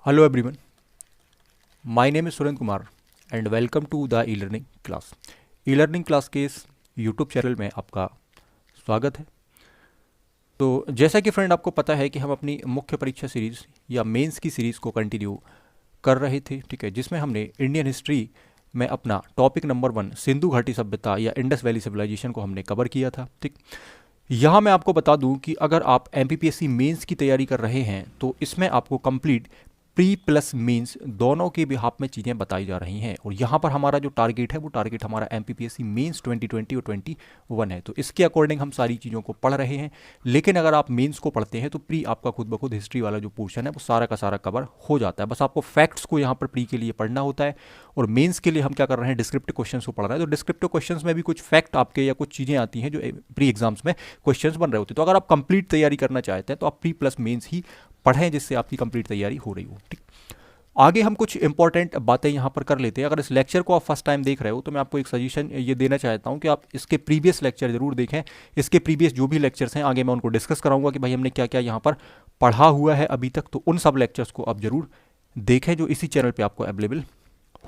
Hello everyone, my name is Surendra Kumar and welcome to the e learning class. E learning class के इस YouTube channel में आपका स्वागत है। तो जैसा कि फ्रेंड आपको पता है कि हम अपनी मुख्य परीक्षा सीरीज़ या मेंस की सीरीज़ को कंटिन्यू कर रहे थे, ठीक है, जिसमें हमने इंडियन हिस्ट्री में अपना टॉपिक नंबर 1 सिंधु घाटी सभ्यता या इंडस वैली सिविलाइजेशन को हमने कवर किया था। ठीक, यहाँ मैं आपको बता दूं कि अगर आप एमपीपीएससी मेंस की तैयारी कर रहे हैं तो इसमें आपको कंप्लीट प्री प्लस मेंस दोनों के बिहाफ में चीज़ें बताई जा रही हैं। और यहाँ पर हमारा जो टारगेट है वो टारगेट हमारा एमपीपीएससी मेंस 2020 और 21 है। तो इसके अकॉर्डिंग हम सारी चीज़ों को पढ़ रहे हैं। लेकिन अगर आप मेंस को पढ़ते हैं तो प्री आपका खुद ब खुद हिस्ट्री वाला जो पोर्शन है वो सारा का सारा कवर हो जाता है। बस आपको फैक्ट्स को यहाँ पर प्री के लिए पढ़ना होता है और मेंस के लिए हम क्या कर रहे हैं, डिस्क्रिप्टिव क्वेश्चंस को पढ़ रहे हैं। तो डिस्क्रिप्टिव क्वेश्चंस में भी कुछ फैक्ट आपके या कुछ चीज़ें आती हैं जो प्री एग्जाम्स में क्वेश्चंस बन रहे होते हैं। तो अगर आप कंप्लीट तैयारी करना चाहते हैं तो आप प्री प्लस मेंस ही पढ़ें, जिससे आपकी कंप्लीट तैयारी हो रही हो। ठीक, आगे हम कुछ इंपॉर्टेंट बातें यहाँ पर कर लेते हैं। अगर इस लेक्चर को आप फर्स्ट टाइम देख रहे हो तो मैं आपको एक सजेशन ये देना चाहता हूँ कि आप इसके प्रीवियस लेक्चर जरूर देखें। इसके प्रीवियस जो भी लेक्चर्स हैं आगे मैं उनको डिस्कस कराऊंगा कि भाई हमने क्या क्या यहाँ पर पढ़ा हुआ है अभी तक। तो उन सब लेक्चर्स को आप जरूर देखें जो इसी चैनल पर आपको अवेलेबल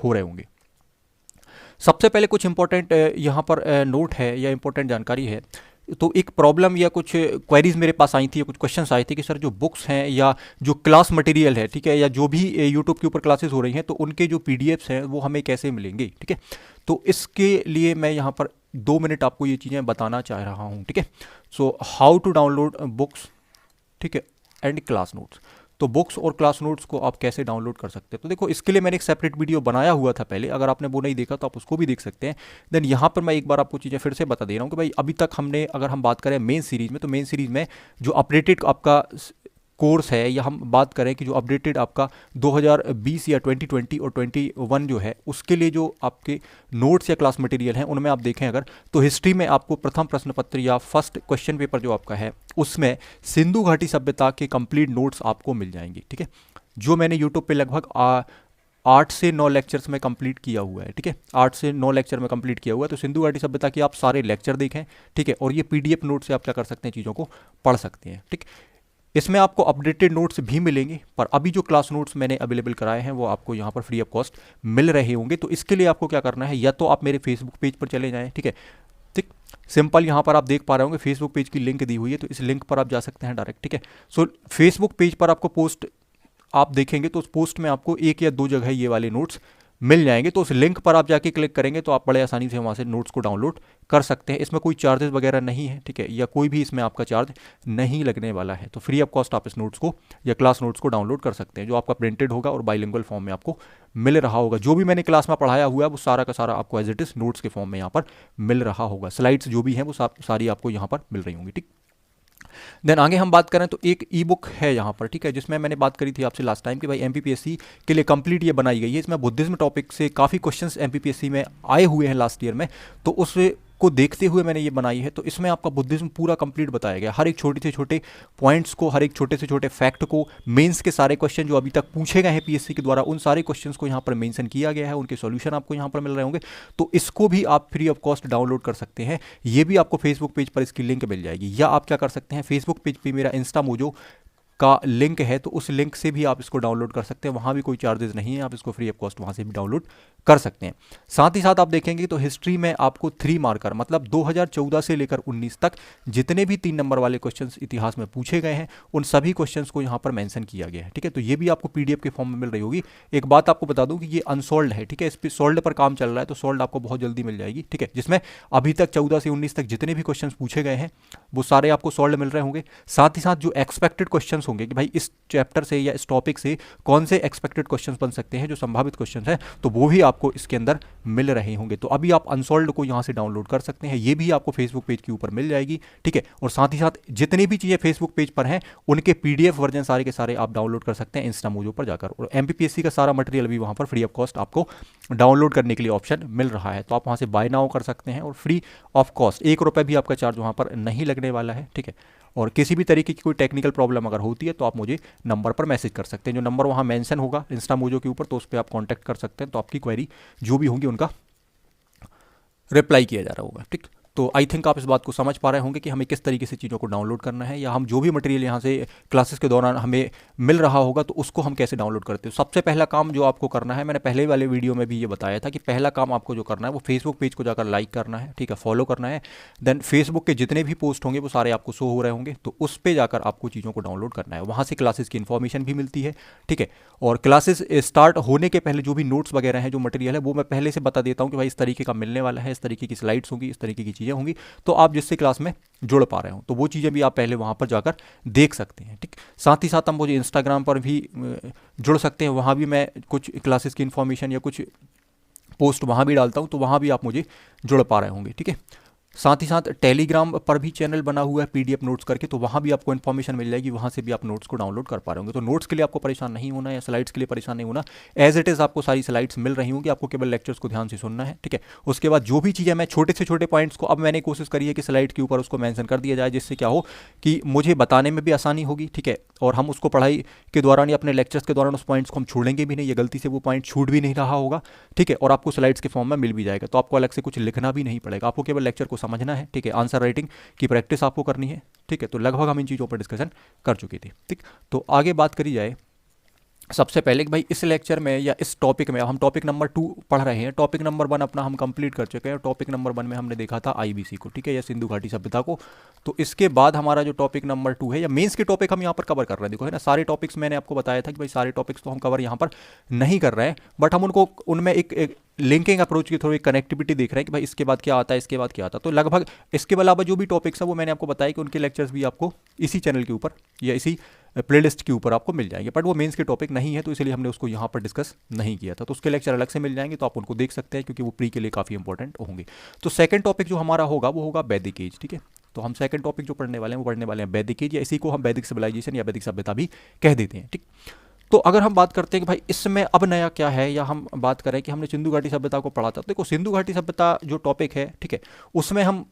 हो रहे होंगे। सबसे पहले कुछ इंपॉर्टेंट यहाँ पर नोट है या इंपॉर्टेंट जानकारी है। तो एक प्रॉब्लम या कुछ क्वेरीज मेरे पास आई थी, कुछ क्वेश्चंस आए थे कि सर जो बुक्स हैं या जो क्लास मटेरियल है, ठीक है, या जो भी यूट्यूब के ऊपर क्लासेस हो रही हैं तो उनके जो पीडीएफ्स हैं वो हमें कैसे मिलेंगे। ठीक है, तो इसके लिए मैं यहाँ पर 2 मिनट आपको ये चीज़ें बताना चाह रहा हूँ। ठीक है, so how to download books, ठीक है, एंड क्लास नोट्स। तो बुक्स और क्लास नोट्स को आप कैसे डाउनलोड कर सकते हैं, तो देखो इसके लिए मैंने एक सेपरेट वीडियो बनाया हुआ था पहले, अगर आपने वो नहीं देखा तो आप उसको भी देख सकते हैं। देन यहाँ पर मैं एक बार आपको चीज़ें फिर से बता दे रहा हूँ कि भाई अभी तक हमने, अगर हम बात करें मेन सीरीज में, तो मेन सीरीज में जो अपडेटेड आपका कोर्स है, या हम बात करें कि जो अपडेटेड आपका 2020 या 2020 और 21 जो है उसके लिए जो आपके नोट्स या क्लास मटेरियल हैं उनमें आप देखें अगर, तो हिस्ट्री में आपको प्रथम प्रश्न पत्र या फर्स्ट क्वेश्चन पेपर जो आपका है उसमें सिंधु घाटी सभ्यता के कंप्लीट नोट्स आपको मिल जाएंगे। ठीक है, जो मैंने यूट्यूब पे लगभग 8 से 9 लेक्चर्स में कंप्लीट किया हुआ है। ठीक है, 8 से 9 लेक्चर में कंप्लीट किया हुआ है। तो सिंधु घाटी सभ्यता के आप सारे लेक्चर देखें, ठीक है, और ये पीडीएफ नोट से आप क्या कर सकते हैं, चीज़ों को पढ़ सकते हैं। ठीक, इसमें आपको अपडेटेड नोट्स भी मिलेंगे, पर अभी जो क्लास नोट्स मैंने अवेलेबल कराए हैं वो आपको यहाँ पर फ्री ऑफ कॉस्ट मिल रहे होंगे। तो इसके लिए आपको क्या करना है, या तो आप मेरे फेसबुक पेज पर चले जाएं, ठीक है, ठीक, सिंपल यहाँ पर आप देख पा रहे होंगे फेसबुक पेज की लिंक दी हुई है, तो इस लिंक पर आप जा सकते हैं डायरेक्ट। ठीक है, सो फेसबुक पेज पर आपको पोस्ट आप देखेंगे तो उस पोस्ट में आपको 1 या 2 जगह ये वाले नोट्स मिल जाएंगे। तो उस लिंक पर आप जाके क्लिक करेंगे तो आप बड़े आसानी से वहाँ से नोट्स को डाउनलोड कर सकते हैं। इसमें कोई चार्जेस वगैरह नहीं है, ठीक है, या कोई भी इसमें आपका चार्ज नहीं लगने वाला है। तो फ्री ऑफ कॉस्ट आप इस नोट्स को या क्लास नोट्स को डाउनलोड कर सकते हैं, जो आपका प्रिंटेड होगा और बाइलिंगुअल फॉर्म में आपको मिल रहा होगा। जो भी मैंने क्लास में पढ़ाया हुआ है वो सारा का सारा आपको एज इट इज नोट्स के फॉर्म में यहाँ पर मिल रहा होगा। स्लाइड्स जो भी हैं वो सारी आपको यहाँ पर मिल रही होंगी। ठीक, देन आगे हम बात करें तो एक ई बुक है यहाँ पर, ठीक है, जिसमें मैंने बात करी थी आपसे लास्ट टाइम कि भाई एमपीपीएससी के लिए कंप्लीट ये बनाई गई है। इसमें बुद्धिज्म टॉपिक से काफ़ी क्वेश्चंस एमपीपीएससी में आए हुए हैं लास्ट ईयर में, तो उस को देखते हुए मैंने ये बनाई है। तो इसमें आपका बुद्धिज्म पूरा कंप्लीट बताया गया, हर एक छोटे से छोटे पॉइंट्स को, हर एक छोटे से छोटे फैक्ट को, मेंस के सारे क्वेश्चन जो अभी तक पूछे गए हैं पीएससी के द्वारा उन सारे क्वेश्चंस को यहाँ पर मेंशन किया गया है, उनके सॉल्यूशन आपको यहाँ पर मिल रहे होंगे। तो इसको भी आप फ्री ऑफ कॉस्ट डाउनलोड कर सकते हैं। ये भी आपको फेसबुक पेज पर इसकी लिंक मिल जाएगी, या आप क्या कर सकते हैं, फेसबुक पेज पर मेरा इंस्टा मोजो का लिंक है तो उस लिंक से भी आप इसको डाउनलोड कर सकते हैं। वहाँ भी कोई चार्जेस नहीं है, आप इसको फ्री ऑफ कॉस्ट वहाँ से भी डाउनलोड कर सकते हैं। साथ ही साथ आप देखेंगे तो हिस्ट्री में आपको 3 मार्कर, मतलब 2014 से लेकर 19 तक जितने भी 3 नंबर वाले क्वेश्चंस इतिहास में पूछे गए हैं उन सभी क्वेश्चंस को यहाँ पर मेंशन किया गया है। ठीक है, तो ये भी आपको पीडीएफ के फॉर्म में मिल रही होगी। एक बात आपको बता दूं कि ये अनसॉल्व है, ठीक है, इस पर सॉल्व पर काम चल रहा है, तो सॉल्व आपको बहुत जल्दी मिल जाएगी। ठीक है, जिसमें अभी तक 14 से 19 तक जितने भी क्वेश्चन पूछे गए हैं वो सारे आपको सॉल्व मिल रहे होंगे। साथ ही साथ जो एक्सपेक्टेड क्वेश्चन होंगे कि भाई इस चैप्टर से या इस टॉपिक से कौन से एक्सपेक्टेड क्वेश्चंस बन सकते हैं, जो संभावित क्वेश्चंस हैं, तो वो भी आपको इसके अंदर मिल रहे होंगे। तो अभी आप अनसॉल्व्ड को यहां से डाउनलोड कर सकते हैं, ये भी आपको फेसबुक पेज के ऊपर मिल जाएगी। ठीक है, और साथ ही साथ जितनी भी चीजें फेसबुक पेज पर हैं उनके पीडीएफ वर्जन सारे के सारे आप डाउनलोड कर सकते हैं इंस्टा मोजो पर जाकर। और एमपीपीएससी का सारा मटेरियल भी वहां पर फ्री ऑफ कॉस्ट आपको डाउनलोड करने के लिए ऑप्शन मिल रहा है। तो आप वहां से बाय नाउ कर सकते हैं और फ्री ऑफ कॉस्ट, 1 रुपये भी आपका चार्ज वहां पर नहीं लगने वाला है। ठीक है, और किसी भी तरीके की कोई टेक्निकल प्रॉब्लम अगर होती है तो आप मुझे नंबर पर मैसेज कर सकते हैं, जो नंबर वहाँ मेंशन होगा इंस्टा मोजो के ऊपर, तो उस पर आप कांटेक्ट कर सकते हैं। तो आपकी क्वेरी जो भी होंगी उनका रिप्लाई किया जा रहा होगा। ठीक, तो आई थिंक आप इस बात को समझ पा रहे होंगे कि हमें किस तरीके से चीज़ों को डाउनलोड करना है, या हम जो भी मटेरियल यहाँ से क्लासेस के दौरान हमें मिल रहा होगा तो उसको हम कैसे डाउनलोड करते हो। सबसे पहला काम जो आपको करना है, मैंने पहले वाले वीडियो में भी ये बताया था कि पहला काम आपको जो करना है वो फेसबुक पेज को जाकर लाइक करना है, ठीक है, फॉलो करना है। देन फेसबुक के जितने भी पोस्ट होंगे वो सारे आपको शो हो रहे होंगे, तो उस पर जाकर आपको चीज़ों को डाउनलोड करना है। वहाँ से क्लासेस की इन्फॉर्मेशन भी मिलती है, ठीक है। और क्लासेस स्टार्ट होने के पहले जो भी नोट्स वगैरह हैं, जो मटेरियल है, वो मैं पहले से बता देता हूँ कि भाई इस तरीके का मिलने वाला है, इस तरीके की स्लाइड्स होंगी, इस तरीके की चीज़ें होंगी, तो आप जिससे क्लास में जुड़ पा रहे हो तो वो चीज़ें भी आप पहले वहाँ पर जाकर देख सकते हैं, ठीक। साथ ही साथ हम मुझे इंस्टाग्राम पर भी जुड़ सकते हैं, वहाँ भी मैं कुछ क्लासेस की इन्फॉर्मेशन या कुछ पोस्ट वहाँ भी डालता हूँ, तो वहाँ भी आप मुझे जुड़ पा रहे होंगे, ठीक है। साथ ही साथ टेलीग्राम पर भी चैनल बना हुआ है पीडीएफ नोट्स करके, तो वहाँ भी आपको इन्फॉर्मेशन मिल जाएगी, वहाँ से भी आप नोट्स को डाउनलोड कर पा रहे होंगे। तो नोट्स के लिए आपको परेशान नहीं होना या स्लाइड्स के लिए परेशान नहीं होना, एज इट इज़ आपको सारी स्लाइड्स मिल रही होंगी, आपको केवल लेक्चर्स को ध्यान से सुनना है, ठीक है। उसके बाद जो भी चीज़ें मैं छोटे से छोटे पॉइंट्स को, अब मैंने कोशिश करी है कि स्लाइड के ऊपर उसको मेंशन कर दिया जाए, जिससे क्या हो कि मुझे बताने में भी आसानी होगी, ठीक है, और हम उसको पढ़ाई के दौरान या अपने लेक्चर्स के दौरान उस पॉइंट्स को हम छोड़ेंगे भी नहीं, या गलती से वो पॉइंट छूट भी नहीं रहा होगा, ठीक है, और आपको स्लाइड्स के फॉर्म में मिल भी जाएगा, तो आपको अलग से कुछ लिखना भी नहीं पड़ेगा, आपको केवल लेक्चर को समझना है, ठीक है। आंसर राइटिंग की प्रैक्टिस आपको करनी है, ठीक है। तो लगभग हम इन चीज़ों पर डिस्कशन कर चुकी थी, ठीक। तो आगे बात करी जाए सबसे पहले कि भाई इस लेक्चर में या इस टॉपिक में, हम टॉपिक नंबर 2 पढ़ रहे हैं, टॉपिक नंबर 1 अपना हम कंप्लीट कर चुके हैं। टॉपिक नंबर 1 में हमने देखा था आईबीसी को, ठीक है, या सिंधु घाटी सभ्यता को। तो इसके बाद हमारा जो टॉपिक नंबर 2 है, या मेंस के टॉपिक हम यहाँ पर कवर कर रहे हैं, देखो है ना, सारे टॉपिक्स मैंने आपको बताया था कि भाई सारे टॉपिक्स तो हम कवर यहाँ पर नहीं कर रहे हैं, बट हम उनको उनमें एक लिंकिंग अप्रोच की थोड़ी कनेक्टिविटी देख रहे हैं कि भाई इसके बाद क्या आता है, इसके बाद क्या आता है। तो लगभग इसके अलावा जो भी टॉपिक्स है वो मैंने आपको बताया कि उनके लेक्चर्स भी आपको इसी चैनल के ऊपर या इसी प्लेलिस्ट के ऊपर आपको मिल जाएंगे, बट वो मेंस के टॉपिक नहीं है, तो इसलिए हमने उसको यहाँ पर डिस्कस नहीं किया था। तो उसके लेक्चर अलग से मिल जाएंगे, तो आप उनको देख सकते हैं, क्योंकि वो प्री के लिए काफ़ी इंपॉर्टेंट होंगे। तो सेकंड टॉपिक जो हमारा होगा वो होगा वैदिक एज, ठीक है। तो हम सेकंड टॉपिक जो पढ़ने वाले हैं वो पढ़ने वाले हैं वैदिक एज, या इसी को हम वैदिक सिविलाइजेशन या वैदिक सभ्यता भी कह देते हैं, ठीक। तो अगर हम बात करते हैं कि भाई इसमें अब नया क्या है, या हम बात करें कि हमने सिंधु घाटी सभ्यता को पढ़ा था, तो देखो सिंधु घाटी सभ्यता जो टॉपिक है, ठीक है, उसमें हम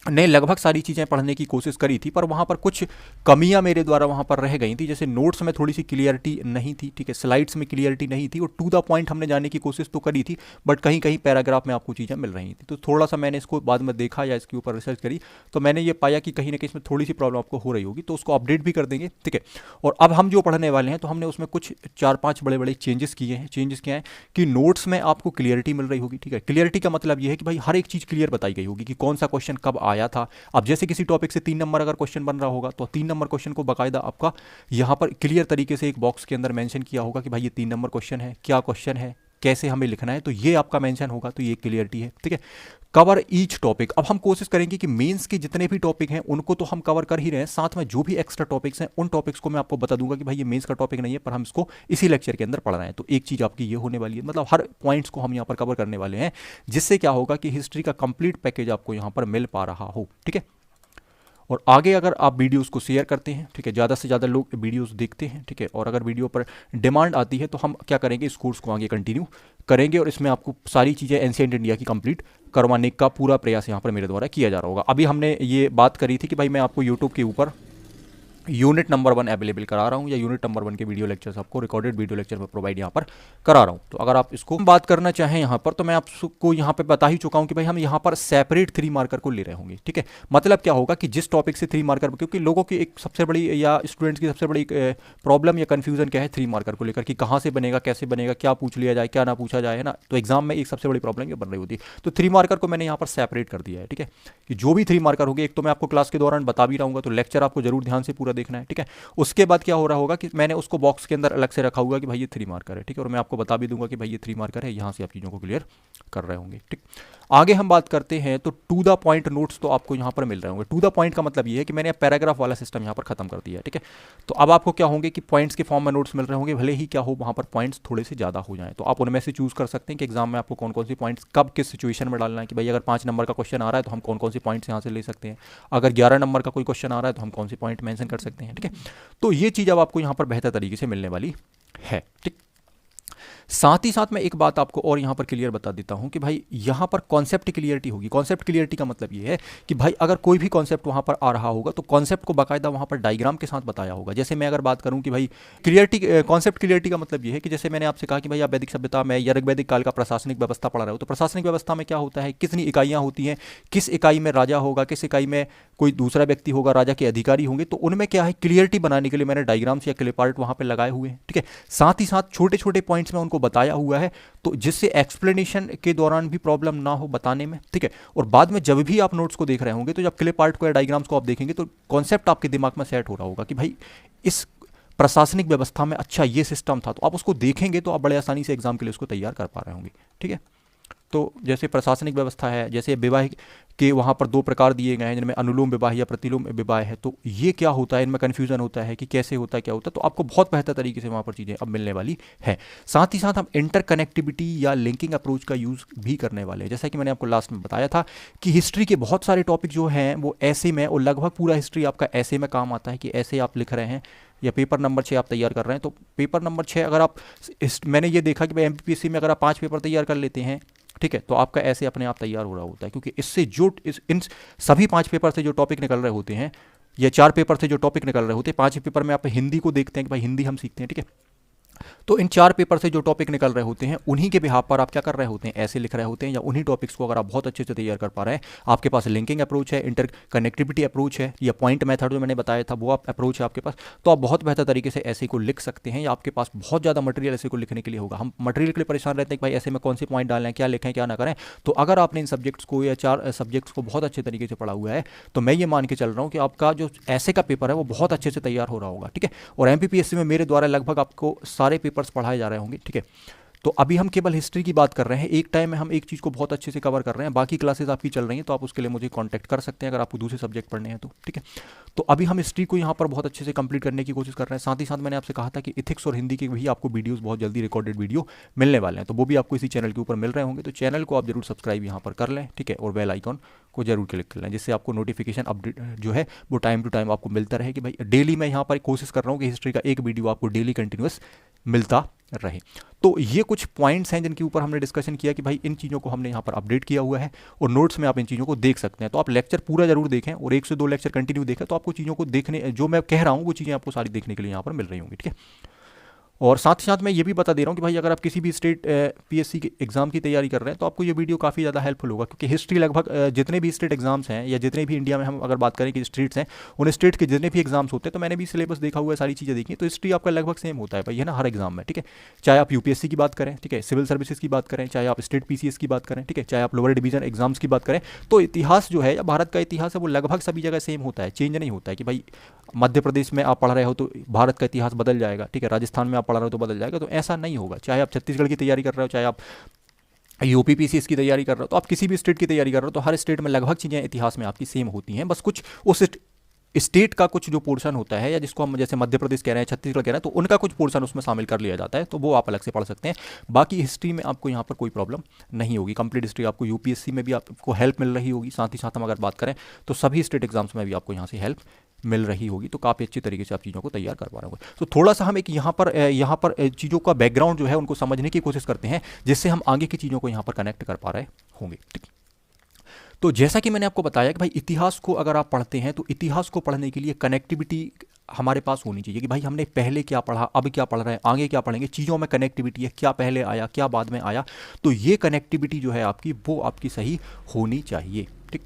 ने लगभग सारी चीज़ें पढ़ने की कोशिश करी थी, पर वहाँ पर कुछ कमियां मेरे द्वारा वहाँ पर रह गई थी। जैसे नोट्स में थोड़ी सी क्लियरिटी नहीं थी, ठीक है, स्लाइड्स में क्लियरिटी नहीं थी, और टू द पॉइंट हमने जाने की कोशिश तो करी थी, बट कहीं कहीं पैराग्राफ में आपको चीज़ें मिल रही थी। तो थोड़ा सा मैंने इसको बाद में देखा या इसके ऊपर रिसर्च करी, तो मैंने ये पाया कि कहीं ना कहीं इसमें थोड़ी सी प्रॉब्लम आपको हो रही होगी, तो उसको अपडेट भी कर देंगे, ठीक है। और अब हम जो पढ़ने वाले हैं, तो हमने उसमें कुछ 4-5 बड़े बड़े चेंजेस किए हैं। चेंजेस क्या है कि नोट्स में आपको क्लियरिटी मिल रही होगी, ठीक है। क्लियरिटी का मतलब ये है कि भाई हर एक चीज़ क्लियर बताई गई होगी कि कौन सा क्वेश्चन कब आया था। अब जैसे किसी टॉपिक से 3 नंबर अगर क्वेश्चन बन रहा होगा, तो 3 नंबर क्वेश्चन को बाकायदा आपका यहाँ पर क्लियर तरीके से एक बॉक्स के अंदर मेंशन किया होगा कि भाई ये 3 नंबर क्वेश्चन है, क्या क्वेश्चन है, कैसे हमें लिखना है, तो ये आपका मेंशन होगा, तो ये क्लियरिटी है, ठीक है। कवर ईच टॉपिक, अब हम कोशिश करेंगे कि मेंस के जितने भी टॉपिक हैं उनको तो हम कवर कर ही रहे हैं, साथ में जो भी एक्स्ट्रा टॉपिक्स हैं उन टॉपिक्स को मैं आपको बता दूंगा कि भाई ये मेंस का टॉपिक नहीं है, पर हम इसको इसी लेक्चर के अंदर पढ़ रहे हैं। तो एक चीज़ आपकी ये होने वाली है, मतलब हर पॉइंट्स को हम यहाँ पर कवर करने वाले हैं, जिससे क्या होगा कि हिस्ट्री का कंप्लीट पैकेज आपको यहाँ पर मिल पा रहा हो, ठीक है। और आगे अगर आप वीडियोस को शेयर करते हैं, ठीक है, ज़्यादा से ज़्यादा लोग वीडियोस देखते हैं, ठीक है, और अगर वीडियो पर डिमांड आती है, तो हम क्या करेंगे, इस कोर्स को आगे कंटिन्यू करेंगे, और इसमें आपको सारी चीज़ें एंशिएंट इंडिया की कंप्लीट करवाने का पूरा प्रयास यहाँ पर मेरे द्वारा किया जा रहा होगा। अभी हमने ये बात करी थी कि भाई मैं आपको यूट्यूब के ऊपर यूनिट नंबर 1 अवेलेबल करा रहा हूँ, या यूनिट नंबर 1 के वीडियो लेक्चर्स आपको रिकॉर्डेड वीडियो लेक्चर में प्रोवाइड यहाँ पर करा रहा हूँ। तो अगर आप इसको बात करना चाहें यहाँ पर, तो मैं आपको यहाँ पे बता ही चुका हूँ कि भाई हम यहाँ पर सेपरेट 3 मार्कर को ले रहे होंगे, ठीक है। मतलब क्या होगा कि जिस टॉपिक से 3 मार्कर, क्योंकि लोगों की एक सबसे बड़ी या स्टूडेंट्स की सबसे बड़ी प्रॉब्लम या कन्फ्यूजन क्या है 3 मार्कर को लेकर, कि कहाँ से बनेगा, कैसे बनेगा, क्या पूछ लिया जाए, क्या ना पूछा जाए, है ना। तो एग्जाम में एक सबसे बड़ी प्रॉब्लम ये बन रही होती है। तो 3 मार्कर को मैंने यहाँ पर सेपरेट कर दिया है, ठीक है, कि जो भी 3 मार्कर होंगे, एक तो मैं आपको क्लास के दौरान बता भी रहूँगा, तो लेक्चर आपको जरूर ध्यान से पूरा देखना है, ठीक है। उसके बाद क्या हो रहा होगा कि मैंने उसको बॉक्स के अंदर अलग से रखा हुआ कि भाई ये 3 मार्कर है, ठीक है, और मैं आपको बता भी दूंगा कि भाई ये 3 मार्कर है, यहाँ से आप चीज़ों को क्लियर कर रहे होंगे, ठीक। आगे हम बात करते हैं, तो टू द पॉइंट नोट्स तो आपको यहाँ पर मिल रहे होंगे। टू द पॉइंट का मतलब ये है कि मैंने पैराग्राफ वाला सिस्टम यहाँ पर खत्म कर दिया है, ठीक है। तो अब आपको क्या होंगे कि पॉइंट्स के फॉर्म में नोट्स मिल रहे होंगे, भले ही क्या हो वहाँ पर पॉइंट्स थोड़े से ज़्यादा हो जाएं, तो आप उनमें से चूज कर सकते हैं कि एग्जाम में आपको कौन कौन सी पॉइंट्स कब किस सिचुएशन में डालना है, कि भाई अगर 5 नंबर का क्वेश्चन आ रहा है तो हम कौन कौन सी पॉइंट्स यहाँ से ले सकते हैं, अगर 11 नंबर का कोई क्वेश्चन आ रहा है तो हम कौन सी पॉइंट मेंशन कर सकते हैं, ठीक है। तो ये चीज़ अब आपको यहाँ पर बेहतर तरीके से मिलने वाली है, ठीक। साथ ही साथ मैं एक बात आपको और यहाँ पर क्लियर बता देता हूँ कि भाई यहाँ पर कॉन्सेप्ट क्लियरिटी होगी। कॉन्सेप्ट क्लियरिटी का मतलब ये है कि भाई अगर कोई भी कॉन्सेप्ट वहाँ पर आ रहा होगा तो कॉन्सेप्ट को बाकायदा वहाँ पर डायग्राम के साथ बताया होगा। जैसे मैं अगर बात करूँ कि भाई क्लियरिटी, कॉन्सेप्ट क्लियरिटी का मतलब ये है कि जैसे मैंने आपसे कहा कि भाई आप वैदिक सभ्यता में या ऋग्वैदिक काल का प्रशासनिक व्यवस्था पढ़ रहे हो, तो प्रशासनिक व्यवस्था में क्या होता है, कितनी इकाइयाँ होती हैं, किस इकाई में राजा होगा, किस इकाई में कोई दूसरा व्यक्ति होगा, राजा के अधिकारी होंगे, तो उनमें क्या है क्लियरिटी बनाने के लिए मैंने डायग्राम्स या क्लिप आर्ट वहाँ पे लगाए हुए हैं। ठीक है, साथ ही साथ छोटे छोटे पॉइंट्स में उनको बताया हुआ है, तो जिससे एक्सप्लेनेशन के दौरान भी प्रॉब्लम ना हो बताने में। ठीक है, और बाद में जब भी आप नोट्स को देख रहे होंगे तो जब क्लिप आर्ट को या डायग्राम्स को आप देखेंगे तो कॉन्सेप्ट आपके दिमाग में सेट हो रहा होगा कि भाई इस प्रशासनिक व्यवस्था में अच्छा ये सिस्टम था, तो आप उसको देखेंगे तो आप बड़े आसानी से एग्जाम के लिए उसको तैयार कर पा रहे होंगे। ठीक है, तो जैसे प्रशासनिक व्यवस्था है, जैसे विवाह के वहाँ पर दो प्रकार दिए गए हैं जिनमें अनुलोम विवाह या प्रतिलोम विवाह है, तो ये क्या होता है, इनमें कन्फ्यूजन होता है कि कैसे होता है क्या होता है, तो आपको बहुत बेहतर तरीके से वहाँ पर चीज़ें अब मिलने वाली है। साथ ही साथ हम इंटरकनेक्टिविटी या लिंकिंग अप्रोच का यूज़ भी करने वाले हैं। जैसा कि मैंने आपको लास्ट में बताया था कि हिस्ट्री के बहुत सारे टॉपिक जो हैं वो ऐसे में, और लगभग पूरा हिस्ट्री आपका ऐसे में काम आता है कि ऐसे आप लिख रहे हैं या पेपर नंबर 6 आप तैयार कर रहे हैं, तो पेपर नंबर 6 अगर आप, मैंने ये देखा कि भाई एमपीपीएससी में अगर आप 5 पेपर तैयार कर लेते हैं, ठीक है, तो आपका ऐसे अपने आप तैयार हो रहा होता है, क्योंकि इससे जो इन सभी 5 पेपर से जो टॉपिक निकल रहे होते हैं या 4 पेपर से जो टॉपिक निकल रहे होते हैं, 5 पेपर में आप हिंदी को देखते हैं कि भाई हिंदी हम सीखते हैं। ठीक है, तो इन 4 पेपर से जो टॉपिक निकल रहे होते हैं उन्हीं के बिहाफ पर आप क्या कर रहे होते हैं, ऐसे लिख रहे होते हैं, या उन्हीं टॉपिक्स को अगर आप बहुत अच्छे से तैयार कर पा रहे हैं, आपके पास लिंकिंग अप्रोच है, इंटर कनेक्टिविटी अप्रोच है, या पॉइंट मेथड जो मैंने बताया था वो आप अप्रोच है आपके पास, तो आप बहुत बेहतर तरीके से ऐसे को लिख सकते हैं, या आपके पास बहुत ज़्यादा मटेरियल ऐसे को लिखने के लिए होगा। हम मटेरियल के लिए परेशान रहते हैं कि भाई ऐसे में कौन से पॉइंट डालें, क्या लिखें क्या ना करें, तो अगर आपने इन सब्जेक्ट्स को या 4 सब्जेक्ट्स को बहुत अच्छे तरीके से पढ़ा हुआ है तो मैं ये मान के चल रहा हूँ कि आपका जो ऐसे का पेपर है वो बहुत अच्छे से तैयार हो रहा होगा। ठीक है, और एमपीपीएससी में मेरे द्वारा लगभग आपको सारे पेपर्स पढ़ाए जा रहे होंगे। ठीक है, तो अभी हम केवल हिस्ट्री की बात कर रहे हैं, एक टाइम में हम एक चीज़ को बहुत अच्छे से कवर कर रहे हैं, बाकी क्लासेस आपकी चल रही हैं, तो आप उसके लिए मुझे कांटेक्ट कर सकते हैं अगर आपको दूसरे सब्जेक्ट पढ़ने हैं तो। ठीक है, तो अभी हम हिस्ट्री को यहाँ पर बहुत अच्छे से कंप्लीट करने की कोशिश कर रहे हैं। साथ ही साथ मैंने आपसे कहा था कि इथिक्स और हिंदी के भी आपको वीडियोस बहुत जल्दी रिकॉर्डेड वीडियो मिलने वाले हैं, तो वो भी आपको इसी चैनल के ऊपर मिल रहे होंगे, तो चैनल को आप जरूर सब्सक्राइब यहाँ पर कर लें। ठीक है, और बेल आइकॉन को जरूर क्लिक कर लें, जिससे आपको नोटिफिकेशन अपडेट जो है वो टाइम टू टाइम आपको मिलता रहे कि भाई डेली मैं यहाँ पर कोशिश कर रहा हूँ कि हिस्ट्री का एक वीडियो आपको डेली कंटिन्यूस मिलता रहे। तो ये कुछ पॉइंट्स हैं जिनके ऊपर हमने डिस्कशन किया कि भाई इन चीज़ों को हमने यहाँ पर अपडेट किया हुआ है, और नोट्स में आप इन चीज़ों को देख सकते हैं। तो आप लेक्चर पूरा जरूर देखें, और 1 से 2 लेक्चर कंटिन्यू देखें, तो आपको चीज़ों को देखने, जो मैं कह रहा हूँ वो चीज़ें आपको सारी देखने के लिए यहाँ पर मिल रही होंगी। ठीक है, और साथ ही साथ मैं ये भी बता दे रहा हूँ कि भाई अगर आप किसी भी स्टेट पीएससी के एग्जाम की तैयारी कर रहे हैं तो आपको ये वीडियो काफ़ी ज़्यादा हेल्पफुल होगा, क्योंकि हिस्ट्री लगभग जितने भी स्टेट एग्जाम्स हैं या जितने भी इंडिया में हम अगर बात करें कि स्टेट्स हैं, उन स्टेट के जितने भी एग्जाम्स होते हैं, तो मैंने भी सिलेबस देखा हुआ है, सारी चीज़ें देखी, तो हिस्ट्री आपका लगभग सेम होता है भाई, है ना, हर एग्जाम में। ठीक है, चाहे आप यूपीएससी की बात करें, ठीक है, सिविल सर्विसेज की बात करें, चाहे आप स्टेट पीसीएस की बात करें, ठीक है, चाहे आप लोअर डिवीजन एग्जाम्स की बात करें, तो इतिहास जो है या भारत का इतिहास है वो लगभग सभी जगह सेम होता है, चेंज नहीं होता है कि भाई मध्य प्रदेश में आप पढ़ रहे हो तो भारत का इतिहास बदल जाएगा, ठीक है, राजस्थान में आप पढ़ रहे हो तो बदल जाएगा, तो ऐसा नहीं होगा। चाहे आप छत्तीसगढ़ की तैयारी कर रहे हो, चाहे आप यूपी पीसीएस की तैयारी कर रहे हो, तो आप किसी भी स्टेट की तैयारी कर रहे हो, तो हर स्टेट में लगभग चीज़ें इतिहास में आपकी सेम होती हैं, बस कुछ उस स्टेट का कुछ जो पोर्शन होता है, या जिसको हम जैसे मध्य प्रदेश कह रहे हैं, छत्तीसगढ़ कह रहे हैं, तो उनका कुछ पोर्शन उसमें शामिल कर लिया जाता है, तो वो आप अलग से पढ़ सकते हैं। बाकी हिस्ट्री में आपको यहाँ पर कोई प्रॉब्लम नहीं होगी, कंप्लीट हिस्ट्री आपको यूपीएससी में भी आपको हेल्प मिल रही होगी। साथ ही साथ हम अगर बात करें तो सभी स्टेट एग्जाम्स में भी आपको यहाँ से हेल्प मिल रही होगी, तो काफ़ी अच्छी तरीके से आप चीज़ों को तैयार कर पा रहे होंगे। तो थोड़ा सा हम एक यहाँ पर चीज़ों का बैकग्राउंड जो है उनको समझने की कोशिश करते हैं, जिससे हम आगे की चीज़ों को यहाँ पर कनेक्ट कर पा रहे होंगे। ठीक, तो जैसा कि मैंने आपको बताया कि भाई इतिहास को अगर आप पढ़ते हैं तो इतिहास को पढ़ने के लिए कनेक्टिविटी हमारे पास होनी चाहिए कि भाई हमने पहले क्या पढ़ा, अब क्या पढ़ रहे हैं, आगे क्या पढ़ेंगे, चीज़ों में कनेक्टिविटी है, क्या पहले आया क्या बाद में आया, तो ये कनेक्टिविटी जो है आपकी वो आपकी सही होनी चाहिए। ठीक,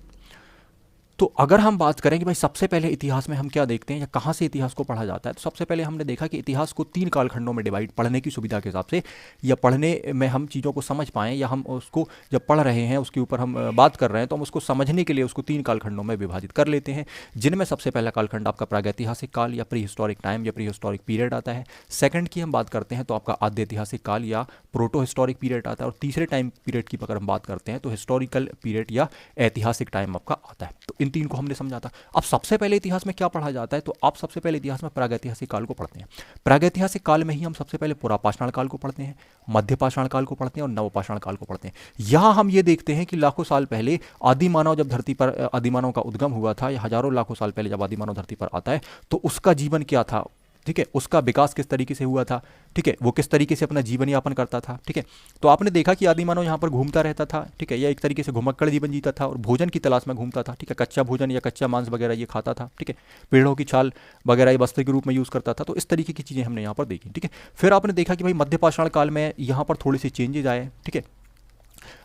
तो अगर हम बात करें कि भाई सबसे पहले इतिहास में हम क्या देखते हैं या कहाँ से इतिहास को पढ़ा जाता है, तो सबसे पहले हमने देखा कि इतिहास को 3 कालखंडों में डिवाइड, पढ़ने की सुविधा के हिसाब से, या पढ़ने में हम चीज़ों को समझ पाएँ, या हम उसको जब पढ़ रहे हैं उसके ऊपर हम बात कर रहे हैं तो हम उसको समझने के लिए उसको 3 कालखंडों में विभाजित कर लेते हैं, जिनमें सबसे पहला कालखंड आपका प्रागैतिहासिक काल या प्री हिस्टोरिक टाइम या प्री हिस्टोरिक पीरियड आता है। सेकंड की हम बात करते हैं तो आपका आद्य ऐतिहासिक काल या प्रोटो हिस्टोरिक पीरियड आता है, और तीसरे टाइम पीरियड की अगर हम बात करते हैं तो हिस्टोरिकल पीरियड या ऐतिहासिक टाइम आपका आता है। तो इन 3 को हमने समझा। अब सबसे पहले इतिहास में क्या पढ़ा जाता है, तो आप सबसे पहले इतिहास में प्रागैतिहासिक काल को पढ़ते हैं। प्रागैतिहासिक काल में ही हम सबसे पहले पुरापाषाण काल को पढ़ते हैं, मध्यपाषाण काल को पढ़ते हैं और नवपाषाण काल को पढ़ते हैं। यहां हम ये देखते हैं कि लाखों साल पहले आदि मानव जब धरती पर, आदि मानव का उद्गम हुआ था, या हजारों लाखों साल पहले जब आदि मानव धरती पर आता है तो उसका जीवन क्या था, ठीक है, उसका विकास किस तरीके से हुआ था, ठीक है, वो किस तरीके से अपना जीवन यापन करता था, ठीक है। तो आपने देखा कि आदिमानव यहाँ पर घूमता रहता था, ठीक है, या एक तरीके से घुमक्कड़ जीवन जीता था और भोजन की तलाश में घूमता था, ठीक है, कच्चा भोजन या कच्चा मांस वगैरह ये खाता था, ठीक है, पेड़ों की छाल वगैरह ये वस्त्र के रूप में यूज़ करता था। तो इस तरीके की चीज़ें हमने यहाँ पर देखी, ठीक है। फिर आपने देखा कि भाई मध्य पाषाण काल में यहाँ पर थोड़े से चेंजेज आए, ठीक है।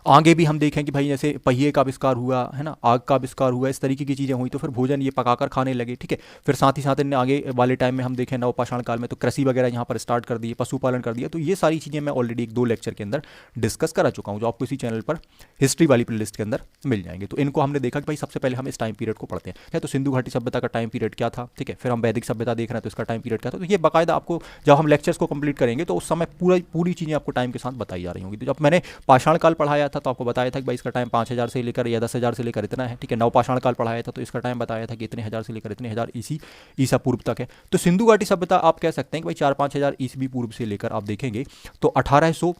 आगे भी हम देखें कि भाई जैसे पहिए का आविष्कार हुआ है ना, आग का आविष्कार हुआ, इस तरीके की चीज़ें हुई, तो फिर भोजन ये पकाकर खाने लगे, ठीक है। फिर साथ ही साथ इनने आगे वाले टाइम में हम देखें नवपाषाण काल में तो कृषि वगैरह यहाँ पर स्टार्ट कर दिए, पशुपालन कर दिया। तो ये सारी चीज़ें मैं ऑलरेडी 1-2 लेक्चर के अंदर डिस्कस करा चुका हूँ, जो आपको इसी चैनल पर हिस्ट्री वाली प्लेलिस्ट के अंदर मिल जाएंगे। तो इनको हमने देखा कि भाई सबसे पहले हम इस टाइम पीरियड को पढ़ते हैं, तो सिंधु घाटी सभ्यता का टाइम पीरियड क्या था, ठीक है। फिर हम वैदिक सभ्यता देख रहे हैं तो इसका टाइम पीरियड क्या था। तो ये बाकायदा आपको जब हम लेक्चर्स को कंप्लीट करेंगे तो उस समय पूरी चीज़ें आपको टाइम के साथ बताई जा रही होंगी। तो जब मैंने पाषाण काल पढ़ाया था तो आपको बताया था कि भाई इसका टाइम 5000 से लेकर या 10,000 से लेकर इतना है, ठीक है। नवपाषाण काल पढ़ाया था तो इसका टाइम बताया था कि इतने हज़ार से लेकर इतने हज़ार ईसा पूर्व तक है। तो सिंधु घाटी सभ्यता आप कह सकते हैं कि भाई 4-5 हज़ार ईसवी पूर्व से लेकर आप देखेंगे तो 1800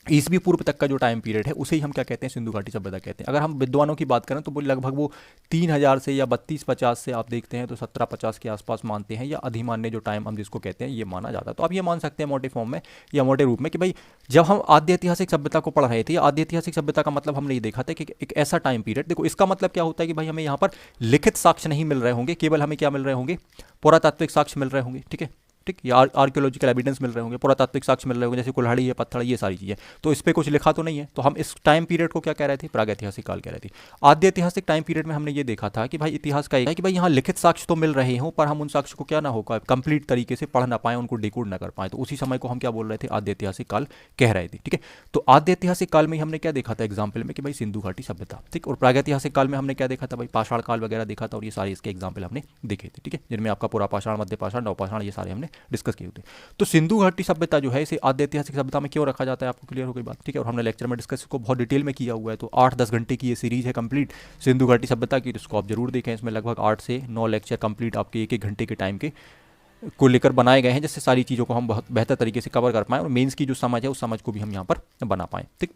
ईसवी पूर्व तक का जो टाइम पीरियड है उसे ही हम क्या कहते हैं, सिंधु घाटी सभ्यता कहते हैं। अगर हम विद्वानों की बात करें तो वो लगभग वो 3000 से या 3250 से आप देखते हैं तो 1750 के आसपास मानते हैं, या अधिमान्य जो टाइम हम जिसको कहते हैं ये माना जाता है। तो आप ये मान सकते हैं मोटे फॉर्म में या मोटे रूप में कि भाई जब हम आद्य ऐतिहासिक सभ्यता को पढ़ रहे थे, आद्य ऐतिहासिक सभ्यता का मतलब हमने ये देखा था कि एक ऐसा टाइम पीरियड, देखो इसका मतलब क्या होता है कि भाई हमें यहाँ पर लिखित साक्ष्य नहीं मिल रहे होंगे, केवल हमें क्या मिल रहे होंगे, पुरातात्विक साक्ष्य मिल रहे होंगे, ठीक है, ठीक, या आर्कियोलॉजिकल एविडेंस मिल रहे होंगे, पुरातात्विक साक्ष्य मिल रहे होंगे, जैसे कुल्हाड़ी है, पत्थर, ये सारी चीज़ें। तो इस पर कुछ लिखा तो नहीं है। तो हम इस टाइम पीरियड को क्या कह रहे थे, प्रागैतिहासिक काल कह रहे थे। आद्य ऐतिहासिक टाइम पीरियड में हमने ये देखा था कि भाई इतिहास का है कि भाई यहाँ लिखित साक्ष्य तो मिल रहे हों पर हम उन साक्ष्य को क्या ना होगा कंप्लीट तरीके से पढ़ ना पाए, उनको डिकोड ना कर पाए। तो उसी समय को हम क्या बोल रहे थे, आद्य ऐतिहासिक काल कह रहे थे, ठीक है। तो आद्य ऐतिहासिक काल में हमने क्या देखा था एग्जाम्पल में कि भाई सिंधु घाटी सभ्यता, ठीक। और प्रागैतिहासिक काल में हमने क्या देखा था, भाई पाषाण काल वगैरह देखा था, और ये सारे इसके एग्जाम्पल हमने देखे थे, ठीक है, जिनमें आपका पूरा पाषाण, मध्य पाषाण, नवपाषाण, ये सारे हमने डिस्कस किए थे। तो सिंधु घाटी सभ्यता जो है इसे आद्य ऐतिहासिक सभ्यता में क्यों रखा जाता है, आपको क्लियर हो गई बात, ठीक है। और हमने लेक्चर में डिस्कस इसको बहुत डिटेल में किया हुआ है। तो 8-10 घंटे की ये सीरीज है कंप्लीट सिंधु घाटी सभ्यता की, तो इसको आप जरूर देखें। इसमें लगभग 8 से 9 लेक्चर कंप्लीट आपके 1-1 घंटे के टाइम के को लेकर बनाए गए हैं, जिससे सारी चीज़ों को हम बहुत बेहतर तरीके से कवर कर पाएँ और मेंस की जो समझ है उस समझ को भी हम यहाँ पर बना पाएँ, ठीक।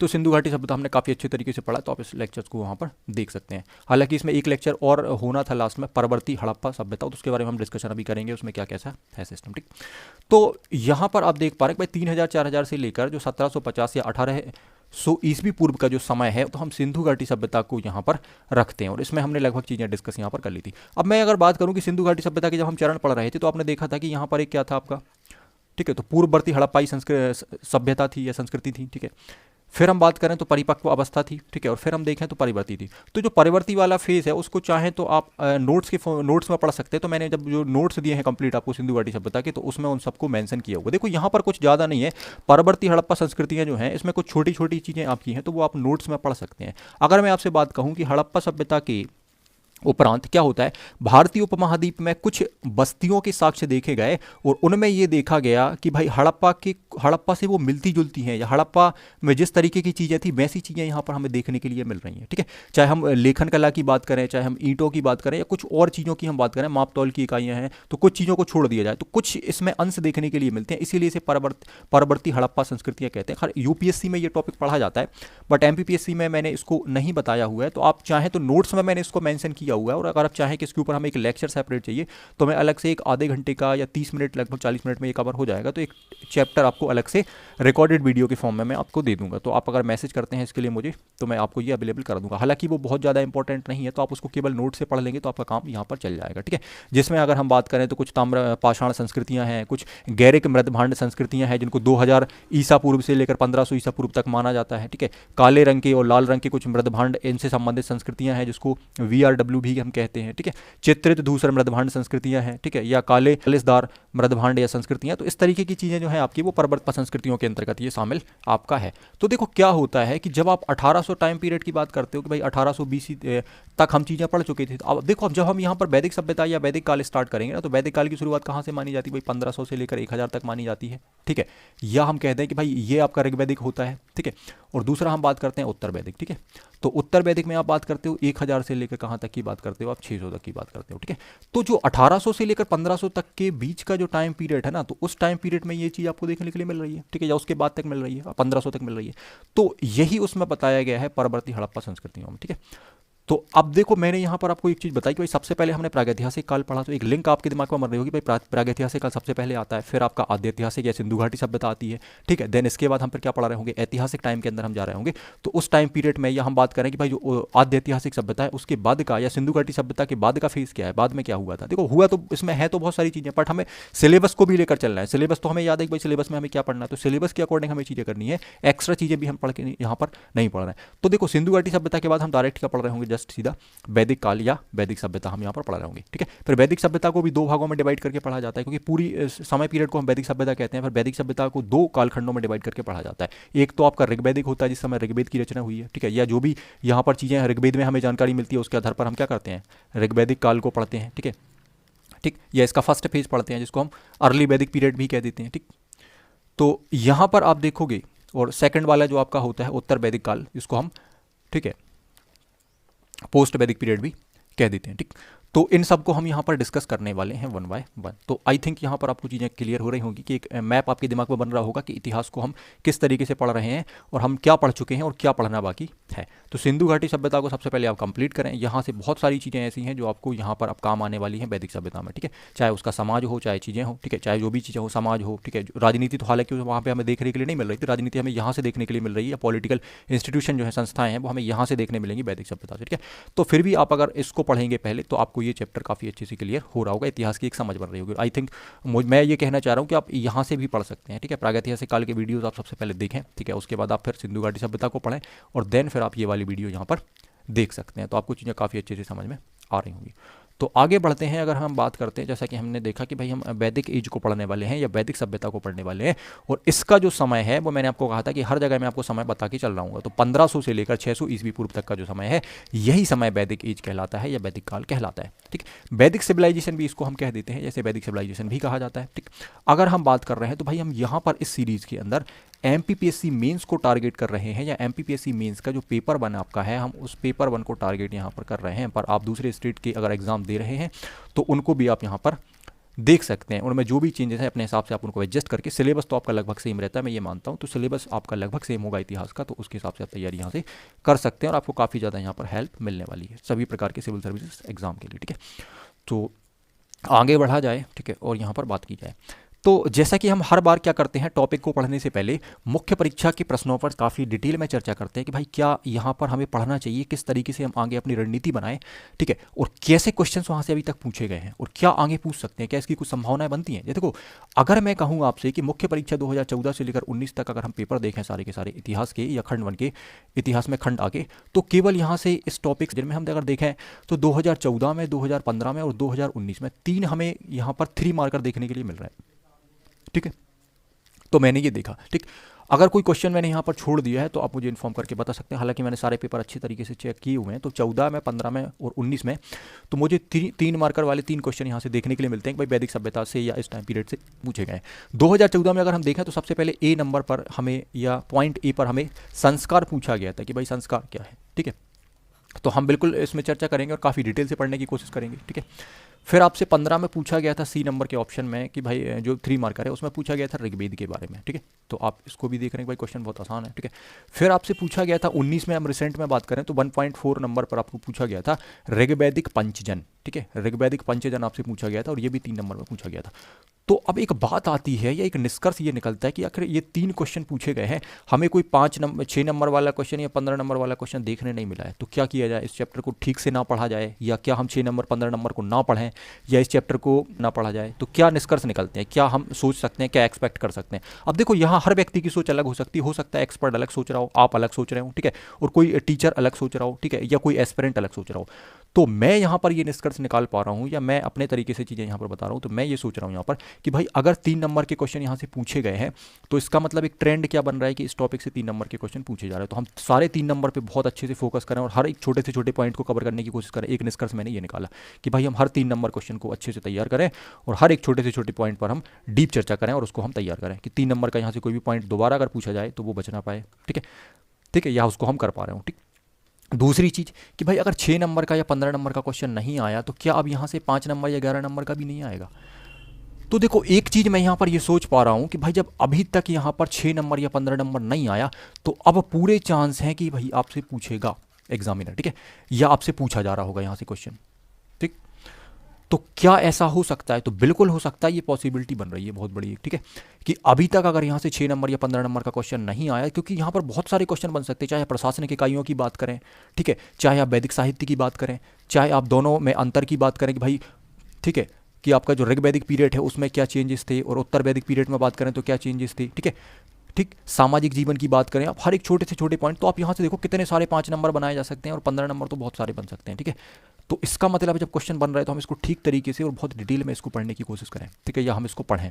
तो सिंधु घाटी सभ्यता हमने काफ़ी अच्छे तरीके से पढ़ा, तो आप इस लेक्चर्स को वहाँ पर देख सकते हैं। हालांकि इसमें एक लेक्चर और होना था लास्ट में, परवर्ती हड़प्पा सभ्यता, तो उसके बारे में हम डिस्कशन अभी करेंगे, उसमें क्या कैसा है सिस्टम, ठीक। तो यहाँ पर आप देख पा रहे हैं भाई 3000-4000 से लेकर जो 1750 या 1800 ईसवी पूर्व का जो समय है, तो हम सिंधु घाटी सभ्यता को यहाँ पर रखते हैं, और इसमें हमने लगभग चीज़ें डिस्कस यहाँ पर कर ली थी। अब मैं अगर बात करूँ कि सिंधु घाटी सभ्यता के जब हम चरण पढ़ रहे थे तो आपने देखा था कि यहाँ पर एक क्या था आपका, ठीक है, तो पूर्ववर्ती हड़प्पाई सभ्यता थी या संस्कृति थी, ठीक है। फिर हम बात करें तो परिपक्व अवस्था थी, ठीक है, और फिर हम देखें तो परिवर्ती थी। तो जो परिवर्ती वाला फेज है उसको चाहें तो आप नोट्स में पढ़ सकते हैं। तो मैंने जब जो नोट्स दिए हैं कंप्लीट आपको सिंधु घाटी सभ्यता के, तो उसमें उन सबको मेंशन किया हुआ। देखो यहाँ पर कुछ ज़्यादा नहीं है, परवर्ती हड़प्पा संस्कृतियाँ जो हैं इसमें कुछ छोटी छोटी चीज़ें आपकी हैं, तो वो आप नोट्स में पढ़ सकते हैं। अगर मैं आपसे बात कहूँ कि हड़प्पा सभ्यता की उपरांत क्या होता है, भारतीय उपमहाद्वीप में कुछ बस्तियों के साक्ष्य देखे गए और उनमें ये देखा गया कि भाई हड़प्पा से वो मिलती जुलती हैं, या हड़प्पा में जिस तरीके की चीज़ें थी वैसी चीज़ें यहाँ पर हमें देखने के लिए मिल रही हैं, ठीक है। चाहे हम लेखन कला की बात करें, चाहे हम ईंटों की बात करें, या कुछ और चीज़ों की हम बात करें, माप तौल की इकाइयाँ हैं, तो कुछ चीज़ों को छोड़ दिया जाए तो कुछ इसमें अंश देखने के लिए मिलते हैं, इसीलिए इसे परवर्ती हड़प्पा संस्कृतियाँ कहते हैं। खैर यूपीएससी में ये टॉपिक पढ़ा जाता है, बट एमपीपीएससी में मैंने इसको नहीं बताया हुआ है। तो आप चाहें तो नोट्स में मैंने इसको मैंशन किया हुआ है, और अगर आप चाहें कि इसके ऊपर हमें एक लेक्चर सेपरेट चाहिए तो मैं अलग से एक आधे घंटे का या 30 मिनट, लगभग 40 मिनट में ये कवर हो जाएगा। तो एक चैप्टर आपको अलग से रिकॉर्डेड वीडियो के फॉर्म में मैं आपको दे दूंगा। तो आप अगर मैसेज करते हैं इसके लिए मुझे, तो मैं आपको ये अवेलेबल कर दूंगा। हालांकि वो बहुत ज़्यादा इंपॉर्टेंट नहीं है, तो आप उसको केवल नोट से पढ़ लेंगे तो आपका काम यहाँ पर चल जाएगा, ठीक है। जिसमें अगर हम बात करें तो कुछ ताम्र पाषाण संस्कृतियाँ हैं, कुछ गैरिक मृदभांड संस्कृतियाँ हैं जिनको 2000 ईसा पूर्व से लेकर 1500 ईसा पूर्व तक माना जाता है, ठीक है। काले रंग के और लाल रंग के कुछ मृदभांड, इनसे संबंधित संस्कृतियाँ हैं जिसको VRW भी हम कहते हैं, ठीक है। चित्रित धूसर मृदभांड संस्कृतियां हैं, ठीक है, या काले कलिसदार मृदभांड या संस्कृतियां। तो इस तरीके की चीजें जो है आपकी वो परवर्ती संस्कृतियों के अंतर्गत ये शामिल आपका है। तो देखो क्या होता है कि जब आप 1800 टाइम पीरियड की बात करते हो कि भाई 1800 BC तक हम चीजें पढ़ चुके थे, तो अब देखो अब जब हम यहाँ पर वैदिक सभ्यता या वैदिक काल स्टार्ट करेंगे ना, तो वैदिक काल की शुरुआत कहाँ से मानी जाती है, भाई 1500 से लेकर 1000 तक मानी जाती है, ठीक है। या हम कहते हैं कि भाई ये आपका ऋग्वैदिक होता है, ठीक है। और दूसरा हम बात करते हैं उत्तर वैदिक, ठीक है। तो उत्तर वैदिक में आप बात करते हो 1000 से लेकर कहाँ तक की बात करते हो, आप 600 तक की बात करते हो, ठीक है। तो जो 1800 से लेकर 1500 तक के बीच का जो टाइम पीरियड है ना, तो उस टाइम पीरियड में ये चीज़ आपको देखने के लिए मिल रही है, ठीक है, या उसके बाद तक मिल रही है, 1500 तक मिल रही है। तो यही उसमें बताया गया है परवर्ती हड़प्पा संस्कृतियों में, ठीक है। तो अब देखो मैंने यहाँ पर आपको एक चीज़ बताई कि भाई सबसे पहले हमने प्रागैतिहासिक काल पढ़ा, तो एक लिंक आपके दिमाग में मर रही होगी भाई प्रागैतिहासिक काल सबसे पहले आता है, फिर आपका आद्य ऐतिहासिक या सिंधु घाटी सभ्यता आती है, ठीक है। देन इसके बाद हम फिर क्या पढ़ा रहे होंगे, ऐतिहासिक टाइम के अंदर हम जा रहे होंगे। तो उस टाइम पीरियड में या हम बात करें कि भाई जो आद्य ऐतिहासिक सभ्यता है उसके बाद का या सिंधु घाटी सभ्यता के बाद का फेज क्या है, बाद में क्या हुआ था। देखो हुआ तो इसमें है तो बहुत सारी चीज़ें, बट हमें सिलेबस को भी लेकर चलना है। सिलेबस तो हमें याद है कि भाई सिलेबस में हमें क्या पढ़ना है, तो सिलेबस के अकॉर्डिंग हमें चीज़ें करनी है, एक्स्ट्रा चीज़ें भी हम पढ़ के यहाँ पर नहीं पढ़ रहे हैं। तो देखो सिंधु घाटी सभ्यता के बाद हम डायरेक्ट क्या पढ़ रहे होंगे, जस्ट सीधा वैदिक काल या वैदिक सभ्यता हम यहाँ पर पढ़ रहे होंगे, ठीक है। फिर वैदिक सभ्यता को भी दो भागों में डिवाइड करके पढ़ा जाता है, क्योंकि पूरी समय पीरियड को हम वैदिक सभ्यता कहते हैं। फिर वैदिक सभ्यता को दो कालखंडों में डिवाइड करके पढ़ा जाता है। एक तो आपका ऋग्वैदिक होता है, जिस समय ऋग्वेद की रचना हुई है, ठीक है, या जो भी यहाँ पर चीज़ें ऋग्वेद में हमें जानकारी मिलती है उसके आधार पर हम क्या करते हैं, ऋग्वैदिक काल को पढ़ते हैं, ठीक है, ठीक, या इसका फर्स्ट फेज पढ़ते हैं जिसको हम अर्ली वैदिक पीरियड भी कह देते हैं, ठीक। तो यहाँ पर आप देखोगे, और सेकंड वाला जो आपका होता है उत्तर वैदिक काल, जिसको हम, ठीक है, पोस्ट वैदिक पीरियड भी कह देते हैं, ठीक। तो इन सब को हम यहाँ पर डिस्कस करने वाले हैं वन बाय वन। तो आई थिंक यहाँ पर आपको चीज़ें क्लियर हो रही होंगी कि एक मैप आपके दिमाग में बन रहा होगा कि इतिहास को हम किस तरीके से पढ़ रहे हैं और हम क्या पढ़ चुके हैं और क्या पढ़ना बाकी है। तो सिंधु घाटी सभ्यता को सबसे पहले आप कंप्लीट करें। यहाँ से बहुत सारी चीज़ें ऐसी हैं जो आपको यहाँ पर अब काम आने वाली हैं वैदिक सभ्यता में, ठीक है, चाहे उसका समाज हो, चाहे चीज़ें हो, ठीक है, चाहे जो भी चीज़ें हो, समाज हो, ठीक है। राजनीति तो हालांकि वहाँ पर हमें देखने के लिए नहीं मिल रही थी, राजनीति हमें यहाँ से देखने के लिए मिल रही है, पॉलिटिकल इंस्टीट्यूशन जो है, संस्थाएं हैं, वो हमें यहाँ से देखने मिलेंगी वैदिक सभ्यता से, ठीक है। तो फिर भी आप अगर इसको पढ़ेंगे पहले तो आपको ये चैप्टर काफ़ी अच्छे से क्लियर हो रहा होगा, इतिहास की एक समझ बन रही होगी। आई थिंक मैं ये कहना चाह रहा हूँ कि आप यहाँ से भी पढ़ सकते हैं, ठीक है। प्रागैतिहासिक काल के वीडियोस आप सबसे पहले देखें, ठीक है, उसके बाद आप फिर सिंधु घाटी सभ्यता को पढ़ें और देन फिर आप ये वाली वीडियो यहाँ पर देख सकते हैं। तो आपको चीज़ें काफ़ी अच्छे से समझ में आ रही होंगी। तो आगे बढ़ते हैं। अगर हम बात करते हैं, जैसा कि हमने देखा कि भाई हम वैदिक एज को पढ़ने वाले हैं या वैदिक सभ्यता को पढ़ने वाले हैं, और इसका जो समय है वो मैंने आपको कहा था कि हर जगह मैं आपको समय बता के चल रहा हूँ। तो 1500 से लेकर 600 ईस्वी पूर्व तक का जो समय है, यही समय वैदिक एज कहलाता है या वैदिक काल कहलाता है, ठीक। वैदिक सिविलाइजेशन भी इसको हम कह देते हैं, जैसे वैदिक सिविलाइजेशन भी कहा जाता है, ठीक। अगर हम बात कर रहे हैं तो भाई हम यहाँ पर इस सीरीज़ के अंदर एमपीपीएससी मेंस को टारगेट कर रहे हैं, या एमपीपीएससी मेंस का जो पेपर 1 आपका है, हम उस पेपर 1 को टारगेट यहाँ पर कर रहे हैं। पर आप दूसरे स्टेट के अगर एग्जाम दे रहे हैं तो उनको भी आप यहाँ पर देख सकते हैं, उनमें जो भी चेंजेस हैं अपने हिसाब से आप उनको एडजस्ट करके, सिलेबस तो आपका लगभग सेम रहता है, मैं ये मानता हूँ। तो सिलेबस आपका लगभग सेम होगा इतिहास का, तो उसके हिसाब से आप तैयारी यहाँ से कर सकते हैं और आपको काफ़ी ज़्यादा यहाँ पर हेल्प मिलने वाली है सभी प्रकार के सिविल सर्विसेज एग्जाम के लिए, ठीक है। तो आगे बढ़ा जाए, ठीक है, और यहाँ पर बात की जाए तो जैसा कि हम हर बार क्या करते हैं, टॉपिक को पढ़ने से पहले मुख्य परीक्षा के प्रश्नों पर काफ़ी डिटेल में चर्चा करते हैं कि भाई क्या यहाँ पर हमें पढ़ना चाहिए, किस तरीके से हम आगे अपनी रणनीति बनाएं, ठीक है, और कैसे क्वेश्चंस वहाँ से अभी तक पूछे गए हैं और क्या आगे पूछ सकते हैं, क्या इसकी कुछ संभावनाएं बनती हैं। देखो अगर मैं कहूँ आपसे कि मुख्य परीक्षा 2014 से लेकर 19 तक अगर हम पेपर देखें सारे के सारे इतिहास के या खंड 1 के इतिहास में खंड आगे, तो केवल यहाँ से इस टॉपिक्स जिनमें हम अगर देखें तो 2014 में, 2015 में और 2019 में 3 हमें यहाँ पर 3 मार्कर देखने के लिए मिल रहा है, ठीक है। तो मैंने ये देखा, ठीक। अगर कोई क्वेश्चन मैंने यहाँ पर छोड़ दिया है तो आप मुझे इन्फॉर्म करके बता सकते हैं। हालांकि मैंने सारे पेपर अच्छी तरीके से चेक किए हुए हैं, तो 14 में, 15 में और 19 में तो मुझे 3 मार्कर वाले 3 क्वेश्चन यहाँ से देखने के लिए मिलते हैं कि भाई वैदिक सभ्यता से या इस टाइम पीरियड से पूछे गए हैं। 2014 में अगर हम देखें तो सबसे पहले ए नंबर पर हमें या पॉइंट ए पर हमें संस्कार पूछा गया था कि भाई संस्कार क्या है, ठीक है। तो हम बिल्कुल इसमें चर्चा करेंगे और काफ़ी डिटेल से पढ़ने की कोशिश करेंगे, ठीक है। फिर आपसे 15 में पूछा गया था सी नंबर के ऑप्शन में कि भाई जो 3 मार्कर है उसमें पूछा गया था ऋग्वेद के बारे में, ठीक है। तो आप इसको भी देख रहे हैं भाई क्वेश्चन बहुत आसान है, ठीक है। फिर आपसे पूछा गया था 19 में, हम रिसेंट में बात करें तो 1.4 नंबर पर आपको पूछा गया था ऋग्वैदिक पंचजन, ठीक है, ऋग्वैदिक पंचजन आपसे पूछा गया था और ये भी 3 नंबर में पूछा गया था। तो अब एक बात आती है या एक निष्कर्ष ये निकलता है कि आखिर ये 3 क्वेश्चन पूछे गए हैं, हमें कोई 6 नंबर वाला क्वेश्चन या 15 नंबर वाला क्वेश्चन देखने नहीं मिला है। तो क्या किया जाए, इस चैप्टर को ठीक से ना पढ़ा जाए, या क्या हम 6 नंबर 15 नंबर को ना पढ़ें, या इस चैप्टर को ना पढ़ा जाए। तो क्या निष्कर्ष निकलते हैं, क्या हम सोच सकते हैं, क्या एक्सपेक्ट कर सकते हैं। अब देखो यहाँ हर व्यक्ति की सोच अलग हो सकती है, हो सकता है एक्सपर्ट अलग सोच रहा हो, आप अलग सोच रहे हो, ठीक है, और कोई टीचर अलग सोच रहा हो, ठीक है, या कोई एस्पिरेंट अलग सोच रहा हो। तो मैं यहाँ पर ये निष्कर्ष निकाल पा रहा हूँ, या मैं अपने तरीके से चीज़ें यहाँ पर बता रहा हूँ। तो मैं ये सोच रहा हूँ यहाँ पर कि भाई अगर 3 नंबर के क्वेश्चन यहाँ से पूछे गए हैं तो इसका मतलब एक ट्रेंड क्या बन रहा है कि इस टॉपिक से 3 नंबर के क्वेश्चन पूछे जा रहे हैं। तो हम सारे 3 नंबर पे बहुत अच्छे से फोकस करें और हर एक छोटे से छोटे पॉइंट को कवर करने की कोशिश करें। एक निष्कर्ष मैंने ये निकाला कि भाई हम हर 3 नंबर क्वेश्चन को अच्छे से तैयार करें और हर एक छोटे से छोटे पॉइंट पर हम डीप चर्चा करें और उसको हम तैयार करें कि 3 नंबर का यहाँ से कोई भी पॉइंट दोबारा अगर पूछा जाए तो वो बच ना पाए, ठीक है, ठीक है, या उसको हम कर पा रहे हो, ठीक। दूसरी चीज़ कि भाई अगर 6 नंबर का या 15 नंबर का क्वेश्चन नहीं आया तो क्या अब यहाँ से 5 नंबर या 11 नंबर का भी नहीं आएगा। तो देखो एक चीज़ मैं यहाँ पर ये सोच पा रहा हूँ कि भाई जब अभी तक यहाँ पर 6 नंबर या 15 नंबर नहीं आया तो अब पूरे चांस हैं कि भाई आपसे पूछेगा, एग्जामिनर, ठीक है, या आपसे पूछा जा रहा होगा यहाँ से क्वेश्चन, ठीक। तो क्या ऐसा हो सकता है? तो बिल्कुल हो सकता है, ये पॉसिबिलिटी बन रही है बहुत बड़ी, ठीक है, कि अभी तक अगर यहाँ से 6 नंबर या 15 नंबर का क्वेश्चन नहीं आया, क्योंकि यहाँ पर बहुत सारे क्वेश्चन बन सकते हैं, चाहे प्रशासनिक इकाइयों की बात करें, ठीक है, चाहे आप वैदिक साहित्य की बात करें, चाहे आप दोनों में अंतर की बात करें कि भाई, ठीक है, कि आपका जो ऋग वैदिक पीरियड है उसमें क्या चेंजेस थे, और उत्तर वैदिक पीरियड में बात करें तो क्या चेंजेस थे, ठीक है, ठीक, सामाजिक जीवन की बात करें, आप हर एक छोटे से छोटे पॉइंट, तो आप यहाँ से देखो कितने सारे 5 नंबर बनाए जा सकते हैं, और 15 नंबर तो बहुत सारे बन सकते हैं, ठीक है। तो इसका मतलब है जब क्वेश्चन बन रहा है तो हम इसको ठीक तरीके से और बहुत डिटेल में इसको पढ़ने की कोशिश करें, ठीक है, या हम इसको पढ़ें,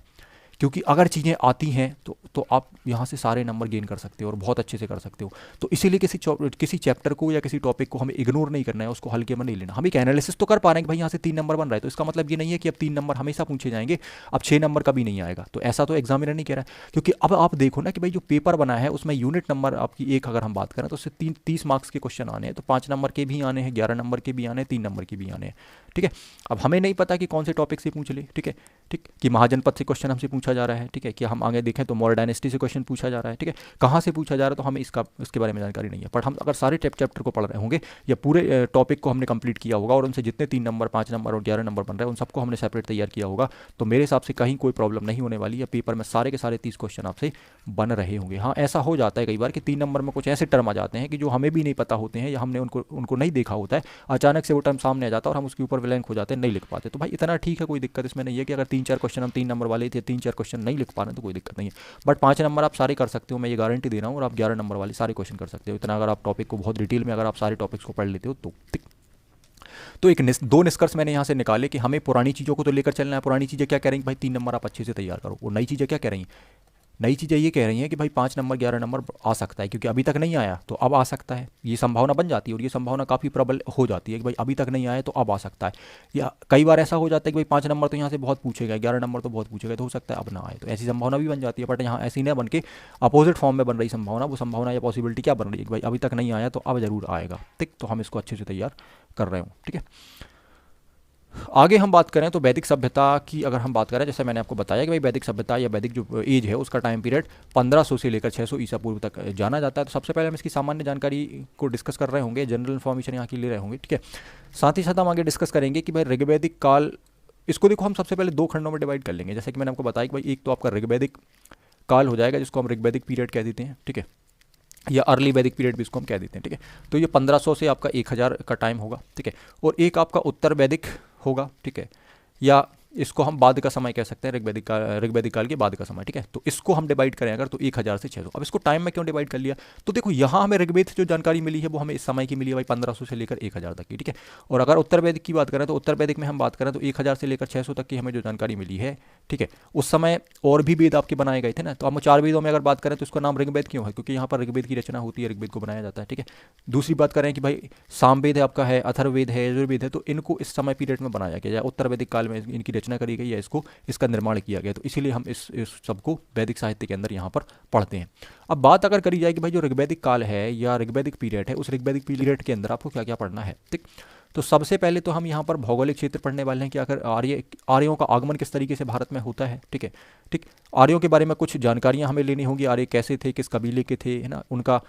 क्योंकि अगर चीज़ें आती हैं तो आप यहाँ से सारे नंबर गेन कर सकते हो और बहुत अच्छे से कर सकते हो। तो इसीलिए किसी चैप्टर को या किसी टॉपिक को हमें इग्नोर नहीं करना है, उसको हल्के में नहीं लेना। हम एक एनालिसिस तो कर पा रहे हैं कि भाई यहाँ से 3 नंबर बन रहा है, तो इसका मतलब ये नहीं है कि अब 3 नंबर हमेशा पूछे जाएंगे, अब 6 नंबर कभी नहीं आएगा। तो ऐसा तो एग्जामिनर नहीं कह रहा है, क्योंकि अब आप देखो ना कि भाई जो पेपर बना है उसमें यूनिट नंबर आपकी एक अगर हम बात करें तो उससे 30 मार्क्स के क्वेश्चन आने हैं, तो 5 नंबर के भी आने हैं, 11 नंबर के भी आने हैं, 3 नंबर के भी आने हैं, ठीक है। अब हमें नहीं पता कि कौन से टॉपिक से पूछ ले, ठीक है, ठीक, कि महाजनपद से क्वेश्चन हमसे पूछा जा रहा है, ठीक है, कि हम आगे देखें तो मौर्य डायनेस्टी से क्वेश्चन पूछा जा रहा है, ठीक है, कहाँ से पूछा जा रहा है तो हमें इसके बारे में जानकारी नहीं है। बट हम अगर सारे चैप्टर को पढ़ रहे होंगे या पूरे टॉपिक को हमने कंप्लीट किया होगा और उनसे जितने 3 नंबर 5 नंबर और 11 नंबर बन रहे हैं उन सबको हमने सेपरेट तैयार किया होगा, तो मेरे हिसाब से कहीं कोई प्रॉब्लम नहीं होने वाली है, पेपर में सारे के सारे 30 क्वेश्चन आपसे बन रहे होंगे। हाँ, ऐसा हो जाता है कई बार कि 3 नंबर में कुछ ऐसे टर्म आ जाते हैं कि जो हमें भी नहीं पता होते हैं या हमने उनको नहीं देखा होता है, अचानक से वो टर्म सामने आ जाता है और हम उसके ऊपर ब्लैंक हो जाते हैं, नहीं लिख पाते। तो भाई इतना ठीक है, कोई दिक्कत इसमें नहीं है कि अगर 3-4 क्वेश्चन हम 3 नंबर वाले थे, 3-4 क्वेश्चन नहीं लिख पा रहे हैं तो कोई दिक्कत नहीं है। बट 5 नंबर आप सारे कर सकते हो, मैं ये गारंटी दे रहा हूँ, और आप 11 नंबर वाले सारे क्वेश्चन कर सकते हो, इतना अगर आप टॉपिक को बहुत डिटेल में अगर आप सारे टॉपिक्स को पढ़ लेते हो तो। तो दो निष्कर्ष मैंने यहाँ से निकाले कि हमें पुरानी चीज़ों को तो लेकर चलना है। पुरानी चीज़ें क्या कह रही हैं भाई, 3 नंबर आप अच्छे से तैयार करो। और नई चीज़ें क्या कह रही हैं, नई चीज़ें ये कह रही हैं कि भाई 5 नंबर 11 नंबर आ सकता है, क्योंकि अभी तक नहीं आया तो अब आ सकता है, ये संभावना बन जाती है, और ये संभावना काफ़ी प्रबल हो जाती है कि भाई अभी तक नहीं आया तो अब आ सकता है। या कई बार ऐसा हो जाता है कि भाई 5 नंबर तो यहाँ से बहुत पूछेगा, 11 नंबर तो बहुत पूछेगा, तो हो सकता है अब ना आए, तो ऐसी संभावना भी बन जाती है। बट यहाँ ऐसी न बन के अपोजिट फॉर्म में बन रही संभावना, वो संभावना या पॉसिबिलिटी क्या बन रही है कि भाई अभी तक नहीं आया तो अब जरूर आएगा, ठीक। तो हम इसको अच्छे से तैयार कर रहे हो, ठीक है। आगे हम बात करें तो वैदिक सभ्यता की अगर हम बात करें, जैसे मैंने आपको बताया कि भाई वैदिक सभ्यता या वैदिक जो एज है उसका टाइम पीरियड 1500 से लेकर 600 ईसा पूर्व तक जाना जाता है। तो सबसे पहले हम इसकी सामान्य जानकारी को डिस्कस कर रहे होंगे, जनरल इन्फॉर्मेशन यहाँ की ले रहे होंगे, ठीक है। साथ ही साथ हम आगे डिस्कस करेंगे कि भाई ऋग्वैदिक काल, इसको देखो हम सबसे पहले 2 खंडों में डिवाइड कर लेंगे। जैसे कि मैंने आपको बताया कि भाई एक तो आपका ऋग्वैदिक काल हो जाएगा, जिसको हम ऋग्वैदिक पीरियड कह देते हैं, ठीक है, या अर्ली वैदिक पीरियड भी इसको हम कह देते हैं, ठीक है। तो ये 1500 से आपका 1000 का टाइम होगा, ठीक है। और एक आपका उत्तर वैदिक होगा, ठीक है, या इसको हम बाद का समय कह सकते हैं, ऋग्वैदिक काल के बाद का समय, ठीक है। तो इसको हम डिवाइड करें अगर तो 1000 से 600। अब इसको टाइम में क्यों डिवाइड कर लिया, तो देखो यहाँ हमें ऋग्वेद से जो जानकारी मिली है वो हमें इस समय की मिली है भाई 1500 से लेकर 1000 तक की, ठीक है। और अगर उत्तर वैदिक की बात करें तो उत्तर वैदिक में हम बात करें तो 1000 से लेकर 600 तक की हमें जो जानकारी मिली है, ठीक है। उस समय और भी वेद आपके बनाए गए थे ना, तो हम 4 वेदों में अगर बात करें तो उसका नाम ऋग्वेद क्यों है, क्योंकि यहाँ पर ऋग्वेद की रचना होती है, ऋग्वेद को बनाया जाता है, ठीक है। दूसरी बात करें कि भाई सामवेद है आपका, है अथर्ववेद है, यजुर्वेद है, तो इनको इस समय पीरियड में बनाया गया, या उत्तर वैदिक काल में इनकी रचना करी गई, या इसका निर्माण किया गया। तो इसीलिए हम इस सबको वैदिक साहित्य के अंदर यहाँ पर पढ़ते हैं। अब बात अगर करी जाए कि भाई जो ऋग्वैदिक काल है या ऋग्वैदिक पीरियड है, उस ऋग्वैदिक पीरियड के अंदर आपको क्या क्या पढ़ना है, ठीक। तो सबसे पहले तो हम यहाँ पर भौगोलिक क्षेत्र पढ़ने वाले हैं कि आखिर आर्यों का आगमन किस तरीके से भारत में होता है, ठीक है, ठीक। आर्यों के बारे में कुछ जानकारियाँ हमें लेनी होंगी, आर्य कैसे थे, किस कबीले के थे, है ना, उनका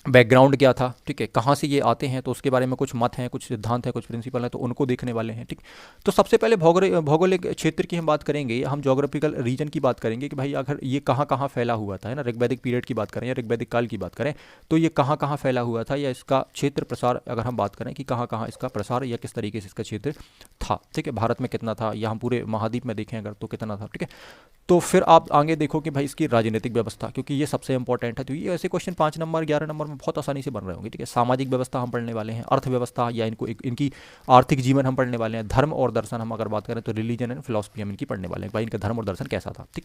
बैकग्राउंड क्या था, ठीक है, कहाँ से ये आते हैं, तो उसके बारे में कुछ मत हैं, कुछ सिद्धांत हैं, कुछ प्रिंसिपल हैं, तो उनको देखने वाले हैं, ठीक। तो सबसे पहले भौगोलिक क्षेत्र की हम बात करेंगे, हम जोग्राफिकल रीजन की बात करेंगे कि भाई अगर ये कहाँ कहाँ फैला हुआ था, है ना, ऋग्वैदिक पीरियड की बात करें या ऋग्वैदिक काल की बात करें तो ये कहाँ कहाँ फैला हुआ था, या इसका क्षेत्र प्रसार अगर हम बात करें कि कहाँ कहाँ इसका प्रसार या किस तरीके से इसका क्षेत्र था, ठीक है, भारत में कितना था, या हम पूरे महाद्वीप में देखें अगर तो कितना था, ठीक है। तो फिर आप आगे देखो कि भाई इसकी राजनीतिक व्यवस्था, क्योंकि ये सबसे इंपॉर्टेंट है। तो ये ऐसे क्वेश्चन 5 नंबर 11 नंबर में बहुत आसानी से बन रहे होंगे, ठीक है। सामाजिक व्यवस्था हम पढ़ने वाले हैं, अर्थव्यवस्था या इनकी आर्थिक जीवन हम पढ़ने वाले हैं, धर्म और दर्शन हम अगर बात करें तो रिलीजन एंड फिलॉसफी हम इनकी पढ़ने वाले हैं, भाई इनका धर्म और दर्शन कैसा था, ठीक।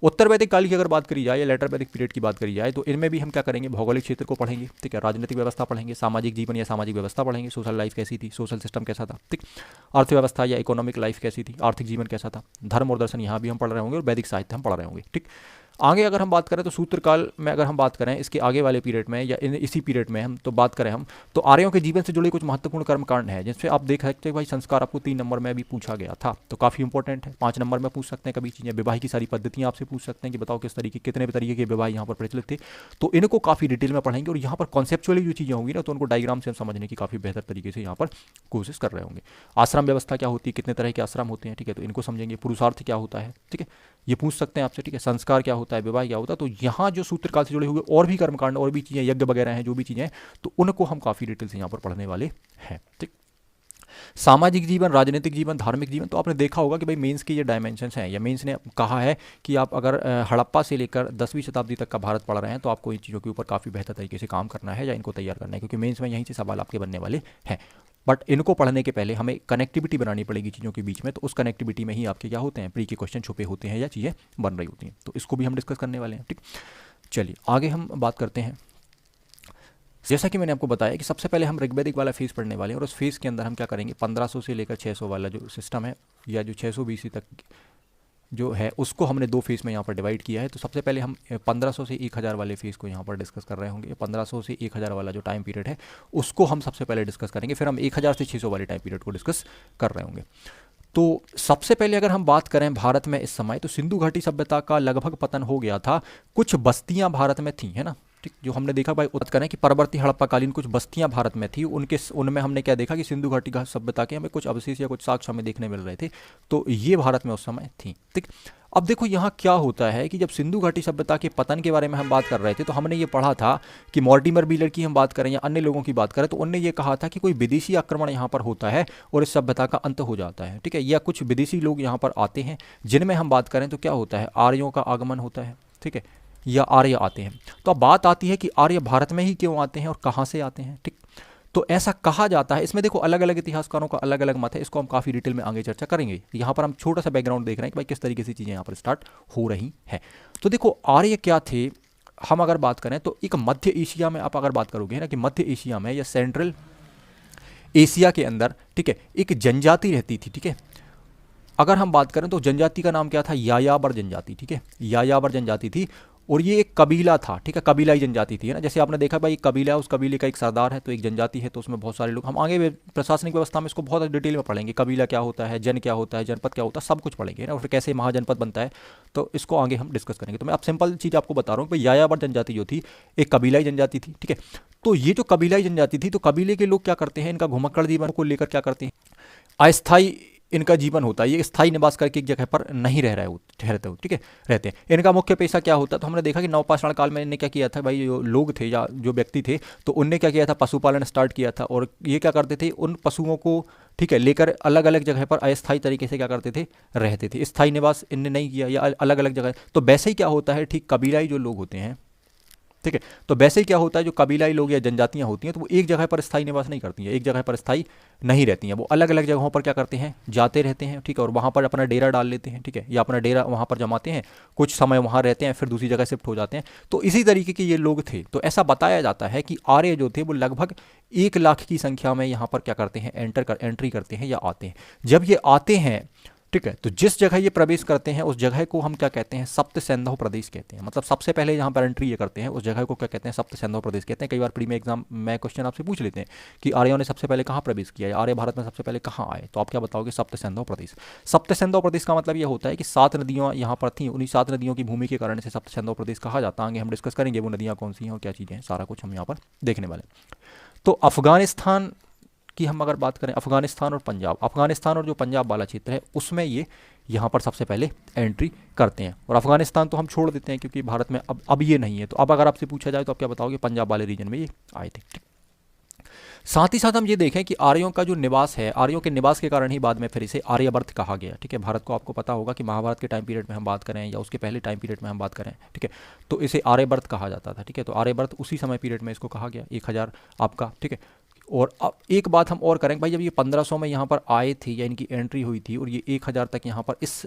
उत्तर वैदिक काल की अगर बात करी जाए या लेटर वैदिक पीरियड की बात करी जाए तो इनमें भी हम क्या करेंगे, भौगोलिक क्षेत्र को पढ़ेंगे, ठीक है, राजनीतिक व्यवस्था पढ़ेंगे, सामाजिक जीवन या सामाजिक व्यवस्था पढ़ेंगे, सोशल लाइफ कैसी थी, सोशल सिस्टम कैसा था, ठीक। अर्थव्यवस्था या इकोनॉमिक लाइफ कैसी थी, आर्थिक जीवन कैसा था, धर्म और दर्शन यहाँ भी हम पढ़ रहे होंगे, और वैदिक साहित्य हम पढ़ रहे होंगे, ठीक। आगे अगर हम बात करें तो सूत्रकाल में अगर हम बात करें इसके आगे वाले पीरियड में या इसी पीरियड में हम तो बात करें हम तो आर्यों के जीवन से जुड़े कुछ महत्वपूर्ण कर्मकांड है जिससे आप देख सकते हैं भाई संस्कार आपको 3 नंबर में भी पूछा गया था तो काफ़ी इंपॉर्टेंट है। 5 नंबर में पूछ सकते हैं कभी चीज़ें, विवाह की सारी पद्धतियाँ आपसे पूछ सकते हैं कि बताओ किस तरीके कितने तरीके के विवाह यहाँ पर प्रचलित थे, तो इनको काफ़ी डिटेल में पढ़ेंगे और यहाँ पर कॉन्सेप्चुअली जो चीज़ें होंगी ना तो उनको डायग्राम से हम समझने की काफ़ी बेहतर तरीके से यहाँ पर कोशिश कर रहे होंगे। आश्रम व्यवस्था क्या होती है, कितने तरह के आश्रम होते हैं, ठीक है, तो इनको समझेंगे। पुरुषार्थ क्या होता है, ठीक है, ये पूछ सकते हैं आपसे, ठीक है। संस्कार क्या होता है, विवाह क्या होता है, तो यहाँ जो सूत्रकाल से जुड़े हुए और भी कर्मकांड और भी चीज़ें यज्ञ वगैरह हैं जो भी चीज़ें हैं तो उनको हम काफ़ी डिटेल से यहाँ पर पढ़ने वाले हैं, ठीक। सामाजिक जीवन, राजनीतिक जीवन, धार्मिक जीवन, तो आपने देखा होगा कि भाई मेंस के ये डायमेंशंस हैं या मेंस ने कहा है कि आप अगर हड़प्पा से लेकर 10वीं शताब्दी तक का भारत पढ़ रहे हैं तो आपको इन चीज़ों के ऊपर काफ़ी बेहतर तरीके से काम करना है या इनको तैयार करना है क्योंकि मेंस में यहीं से सवाल आपके बनने वाले हैं। बट इनको पढ़ने के पहले हमें कनेक्टिविटी बनानी पड़ेगी चीज़ों के बीच में, तो उस कनेक्टिविटी में ही आपके क्या होते हैं, प्री के क्वेश्चन छुपे होते हैं या चीज़ें बन रही होती हैं, तो इसको भी हम डिस्कस करने वाले हैं, ठीक। चलिए आगे हम बात करते हैं। जैसा कि मैंने आपको बताया कि सबसे पहले हम ऋग्वेदिक वाला फेज़ पढ़ने वाले हैं और उस फेज़ के अंदर हम क्या करेंगे 1500 से लेकर 600 वाला जो सिस्टम है या जो 600 BC तक जो है उसको हमने 2 फेज़ में यहाँ पर डिवाइड किया है। तो सबसे पहले हम 1500 से 1000 वाले फेज़ को यहाँ पर डिस्कस कर रहे होंगे। 1500 से 1000 वाला जो टाइम पीरियड है उसको हम सबसे पहले डिस्कस करेंगे, फिर हम 1000 से 600 वाले टाइम पीरियड को डिस्कस कर रहे होंगे। तो सबसे पहले अगर हम बात करें भारत में इस समय तो सिंधु घाटी सभ्यता का लगभग पतन हो गया था। कुछ बस्तियां भारत में थी, है ना, ठीक, जो हमने देखा भाई बात करें कि परवर्ती हड़प्पाकालीन कुछ बस्तियां भारत में थी, उनमें हमने क्या देखा कि सिंधु घाटी सभ्यता के हमें कुछ अवशेष या कुछ साक्ष्य हमें देखने मिल रहे थे, तो ये भारत में उस समय थी, ठीक। अब देखो यहाँ क्या होता है कि जब सिंधु घाटी सभ्यता के पतन के बारे में हम बात कर रहे थे तो हमने ये पढ़ा था कि मॉर्टिमर व्हीलर की हम बात करें या अन्य लोगों की बात करें तो उनने ये कहा था कि कोई विदेशी आक्रमण यहाँ पर होता है और इस सभ्यता का अंत हो जाता है, ठीक है, या कुछ विदेशी लोग यहाँ पर आते हैं जिनमें हम बात करें तो क्या होता है, आर्यों का आगमन होता है, ठीक है, या आर्य आते हैं। तो अब बात आती है कि आर्य भारत में ही क्यों आते हैं और कहाँ से आते हैं, ठीक। तो ऐसा कहा जाता है, इसमें देखो अलग अलग इतिहासकारों का अलग अलग मत है, इसको हम काफ़ी डिटेल में आगे चर्चा करेंगे। यहाँ पर हम छोटा सा बैकग्राउंड देख रहे हैं कि भाई किस तरीके से चीज़ें यहाँ पर स्टार्ट हो रही हैं। तो देखो आर्य क्या थे, हम अगर बात करें तो एक मध्य एशिया में आप अगर बात करोगे ना कि मध्य एशिया में या सेंट्रल एशिया के अंदर, ठीक है, एक जनजाति रहती थी, ठीक है। अगर हम बात करें तो जनजाति का नाम क्या था, यायावर जनजाति, ठीक है, यायावर जनजाति थी और ये एक कबीला था, ठीक है, कबीलाई जनजाति थी, है ना। जैसे आपने देखा भाई एक कबीला है, उस कबीले का एक सरदार है तो एक जनजाति है, तो उसमें बहुत सारे लोग, हम आगे प्रशासनिक व्यवस्था में इसको बहुत डिटेल में पढ़ेंगे, कबीला क्या होता है, जन क्या होता है, जनपद क्या होता है, सब कुछ पढ़ेंगे ना, और फिर कैसे महाजनपद बनता है, तो इसको आगे हम डिस्कस करेंगे। तो मैं अब सिंपल चीज़ आपको बता रहा हूँ कि यायावर जनजाति जो थी एक कबीलाई जनजाति थी, ठीक है। तो ये जो कबीलाई जनजाति थी तो कबीले के लोग क्या करते हैं, इनका घुमक्कड़ जीवन को लेकर क्या करते हैं, अस्थाई इनका जीवन होता है, ये स्थायी निवास करके एक जगह पर नहीं रह रहे हो ठहरते हो, ठीक है, रहते हैं। इनका मुख्य पेशा क्या होता है, तो हमने देखा कि नवपाषाण काल में इन्हें क्या किया था भाई, जो लोग थे या जो व्यक्ति थे तो उनने क्या किया था, पशुपालन स्टार्ट किया था और ये क्या करते थे, उन पशुओं को, ठीक है, लेकर अलग अलग जगह पर अस्थायी तरीके से क्या करते थे, रहते थे। स्थायी निवास इनने नहीं किया या अलग अलग जगह, तो वैसे ही क्या होता है, ठीक, कबीलाई जो लोग होते हैं, ठीक है, तो वैसे ही क्या होता है, जो कबीलाई लोग या जनजातियां होती हैं तो वो एक जगह पर स्थायी निवास नहीं करती हैं, एक जगह पर स्थायी नहीं रहती हैं, वो अलग अलग जगहों पर क्या करते हैं, जाते रहते हैं, ठीक है, और वहाँ पर अपना डेरा डाल लेते हैं, ठीक है, या अपना डेरा वहाँ पर जमाते हैं, कुछ समय वहाँ रहते हैं, फिर दूसरी जगह शिफ्ट हो जाते हैं। तो इसी तरीके के ये लोग थे। तो ऐसा बताया जाता है कि आर्य जो थे वो लगभग 1 लाख की संख्या में यहाँ पर क्या करते हैं, एंट्री करते हैं या आते हैं। जब ये आते हैं, ठीक है, तो जिस जगह ये प्रवेश करते हैं उस जगह को हम क्या कहते हैं, सप्त सिंधु प्रदेश कहते हैं। मतलब सबसे पहले यहाँ पर एंट्री ये करते हैं उस जगह को क्या कहते हैं, सप्त सिंधु प्रदेश कहते हैं। कई बार प्री में एग्जाम में क्वेश्चन आपसे पूछ लेते हैं कि आर्यों ने सबसे पहले कहाँ प्रवेश किया, आर्य भारत में सबसे पहले कहाँ आए, तो आप क्या बताओगे, सप्त सिंधु प्रदेश। सप्त सिंधु प्रदेश का मतलब ये होता है कि 7 नदियाँ यहाँ पर थी, उन्हीं 7 नदियों की भूमि के कारण से सप्त सिंधु प्रदेश कहा जाता है। आगे हम डिस्कस करेंगे वो नदियाँ कौन सी हैं और क्या चीज़ें हैं, सारा कुछ हम यहाँ पर देखने वाले। तो अफगानिस्तान की हम अगर बात करें, अफगानिस्तान और पंजाब, अफगानिस्तान और जो पंजाब वाला क्षेत्र है उसमें ये यहाँ पर सबसे पहले एंट्री करते हैं। और अफगानिस्तान तो हम छोड़ देते हैं क्योंकि भारत में अब ये नहीं है। तो अब अगर आपसे पूछा जाए तो आप क्या बताओगे, पंजाब वाले रीजन में ये आए थे। साथ ही साथ हम ये देखें कि आर्यों का जो निवास है, आर्यों के निवास के कारण ही बाद में फिर इसे आर्यवर्त कहा गया, ठीक है। भारत को आपको पता होगा कि महाभारत के टाइम पीरियड में हम बात करें या उसके पहले टाइम पीरियड में हम बात करें, ठीक है, तो इसे आर्यवर्त कहा जाता था, ठीक है। तो आर्यवर्त उसी समय पीरियड में इसको कहा गया, 1000 आपका, ठीक है। और अब एक बात हम और करेंगे भाई, जब ये 1500 में यहाँ पर आए थे या इनकी एंट्री हुई थी और ये 1000 तक यहाँ पर इस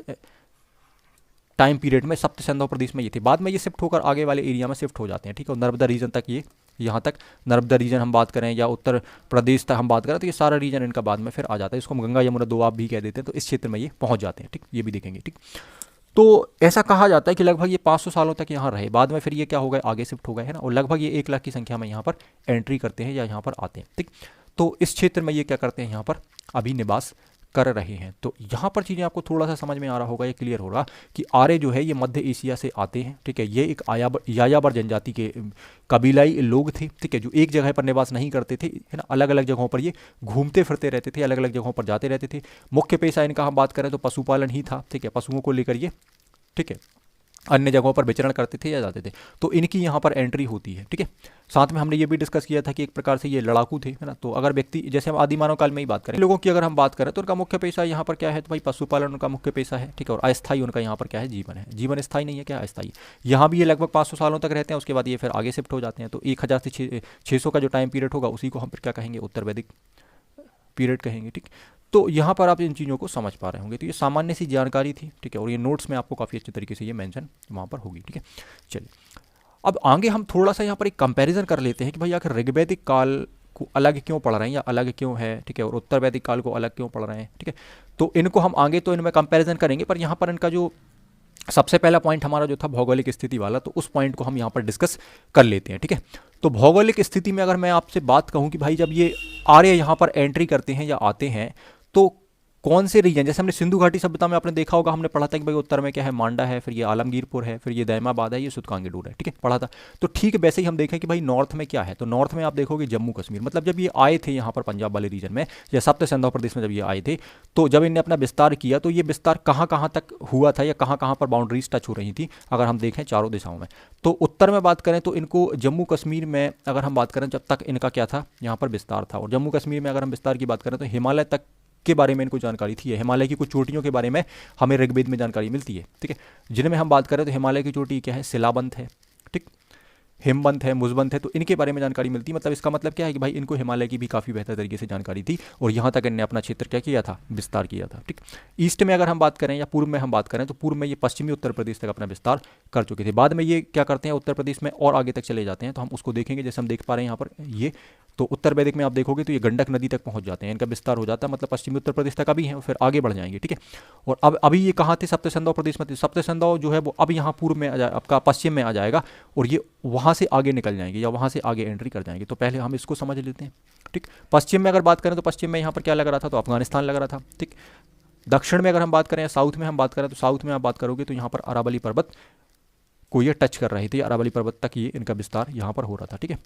टाइम पीरियड में सप्त सिंधु प्रदेश में ये थे, बाद में ये शिफ्ट होकर आगे वाले एरिया में शिफ्ट हो जाते हैं, ठीक है। नर्मदा रीजन तक, ये यहाँ तक नर्मदा रीजन हम बात करें या उत्तर प्रदेश तक हम बात करें तो ये सारा रीजन इनका बाद में फिर आ जाता है। इसको हम गंगा यमुना दोआब भी कह देते हैं। तो इस क्षेत्र में ये पहुँच जाते हैं, ठीक, ये भी देखेंगे, ठीक। तो ऐसा कहा जाता है कि लगभग ये 500 सालों तक यहाँ रहे, बाद में फिर ये क्या हो गए, आगे शिफ्ट हो गए, है ना। और लगभग ये 1 लाख की संख्या में यहाँ पर एंट्री करते हैं या यहाँ पर आते हैं, ठीक। तो इस क्षेत्र में ये क्या करते हैं, यहाँ पर अभी निवास कर रहे हैं। तो यहाँ पर चीज़ें आपको थोड़ा सा समझ में आ रहा होगा, ये क्लियर होगा कि आर्य जो है ये मध्य एशिया से आते हैं, ठीक है। ये एक यायावर जनजाति के कबीलाई लोग थे, ठीक है, जो एक जगह पर निवास नहीं करते थे, है ना। अलग अलग जगहों पर ये घूमते फिरते रहते थे, अलग अलग जगहों पर जाते रहते थे। मुख्य पेशा इनका हम बात करें तो पशुपालन ही था, ठीक है, पशुओं को लेकर ये, ठीक है, अन्य जगहों पर विचरण करते थे या जाते थे। तो इनकी यहाँ पर एंट्री होती है, ठीक है। साथ में हमने ये भी डिस्कस किया था कि एक प्रकार से ये लड़ाकू थे, है ना। तो अगर व्यक्ति, जैसे हम आदि मानव काल में ही बात करें लोगों की, अगर हम बात करें तो उनका मुख्य पेशा यहाँ पर क्या है, तो भाई पशुपालन उनका मुख्य पेशा है, ठीक है। और अस्थायी उनका यहाँ पर क्या है, जीवन है। जीवन स्थायी नहीं है, क्या अस्थायी। यहाँ भी ये लगभग 500 सालों तक रहते हैं, उसके बाद ये फिर आगे शिफ्ट हो जाते हैं। तो 1000 से 600 का जो टाइम पीरियड होगा उसी को हम फिर क्या कहेंगे, उत्तर वैदिक पीरियड कहेंगे, ठीक। तो यहाँ पर आप इन चीज़ों को समझ पा रहे होंगे। तो ये सामान्य सी जानकारी थी, ठीक है, और ये नोट्स में आपको काफ़ी अच्छे तरीके से ये मेंशन वहाँ पर होगी, ठीक है। चलिए अब आगे हम थोड़ा सा यहाँ पर एक कंपैरिजन कर लेते हैं कि भाई आखिर ऋग्वैदिक काल को अलग क्यों पढ़ रहे हैं या अलग क्यों है, ठीक है, और उत्तर वैदिक काल को अलग क्यों पढ़ रहे हैं, ठीक है। तो इनको हम आगे तो इनमें कंपैरिजन करेंगे, पर यहाँ पर इनका जो सबसे पहला पॉइंट हमारा जो था भौगोलिक स्थिति वाला, तो उस पॉइंट को हम यहाँ पर डिस्कस कर लेते हैं, ठीक है। तो भौगोलिक स्थिति में अगर मैं आपसे बात कहूँ कि भाई जब ये आर्य यहाँ पर एंट्री करते हैं या आते हैं तो कौन से रीजन, जैसे हमने सिंधु घाटी सभ्यता में आपने देखा होगा, हमने पढ़ा था कि भाई उत्तर में क्या है, मांडा है, फिर ये आलमगीरपुर है, फिर ये दैमाबाद है, ये सुतकांगेडूर है, ठीक है, पढ़ा था। तो ठीक वैसे ही हम देखें कि भाई नॉर्थ में क्या है, तो नॉर्थ में आप देखोगे जम्मू कश्मीर। मतलब जब ये आए थे यहाँ पर पंजाब वाले रीजन में या सप्त सिंधु प्रदेश में जब ये आए थे, तो जब इन्हें अपना विस्तार किया तो ये विस्तार कहाँ कहाँ तक हुआ था या कहाँ कहाँ पर बाउंड्रीज टच हो रही थी, अगर हम देखें चारों दिशाओं में। तो उत्तर में बात करें तो इनको जम्मू कश्मीर में अगर हम बात करें जब तक इनका क्या था, यहाँ पर विस्तार था। और जम्मू कश्मीर में अगर हम विस्तार की बात करें तो हिमालय तक के बारे में इनको जानकारी थी। हिमालय की कुछ चोटियों के बारे में हमें ऋग्वेद में जानकारी मिलती है, ठीक है, जिनमें हम बात करें तो हिमालय की चोटी क्या है, शिलाबंत है, ठीक, हिमबंत है, मुजबंत है, तो इनके बारे में जानकारी मिलती है। मतलब इसका मतलब क्या है कि भाई इनको हिमालय की भी काफ़ी बेहतर तरीके से जानकारी थी और यहाँ तक इन्होंने अपना क्षेत्र क्या किया था, विस्तार किया था, ठीक। ईस्ट में अगर हम बात करें या पूर्व में हम बात करें तो पूर्व में ये पश्चिमी उत्तर प्रदेश तक अपना विस्तार कर चुके थे। बाद में ये क्या करते हैं, उत्तर प्रदेश में और आगे तक चले जाते हैं, तो हम उसको देखेंगे। जैसे हम देख पा रहे हैं यहाँ पर ये, तो उत्तर वैदिक में आप देखोगे तो ये गंडक नदी तक पहुंच जाते हैं, इनका विस्तार हो जाता है। मतलब पश्चिमी उत्तर प्रदेश तक अभी है, फिर आगे बढ़ जाएंगे, ठीक है। और अब अभी ये कहाँ थे, सप्त सिंधु प्रदेश में थे। सप्त सिंधु जो है वो अब यहाँ पूर्व में आपका पश्चिम में आ जाएगा और ये वहाँ से आगे निकल जाएंगे या वहाँ से आगे एंट्री कर जाएंगे। तो पहले हम इसको समझ लेते हैं, ठीक। पश्चिम में अगर बात करें तो पश्चिम में यहाँ पर क्या लग रहा था, तो अफगानिस्तान लग रहा था, ठीक। दक्षिण में अगर हम बात करें, साउथ में हम बात करें, तो साउथ में आप बात करोगे तो यहाँ पर अरावली पर्वत को ये टच कर रही थी, अरावली पर्वत तक ये इनका विस्तार यहाँ पर हो रहा था, ठीक है।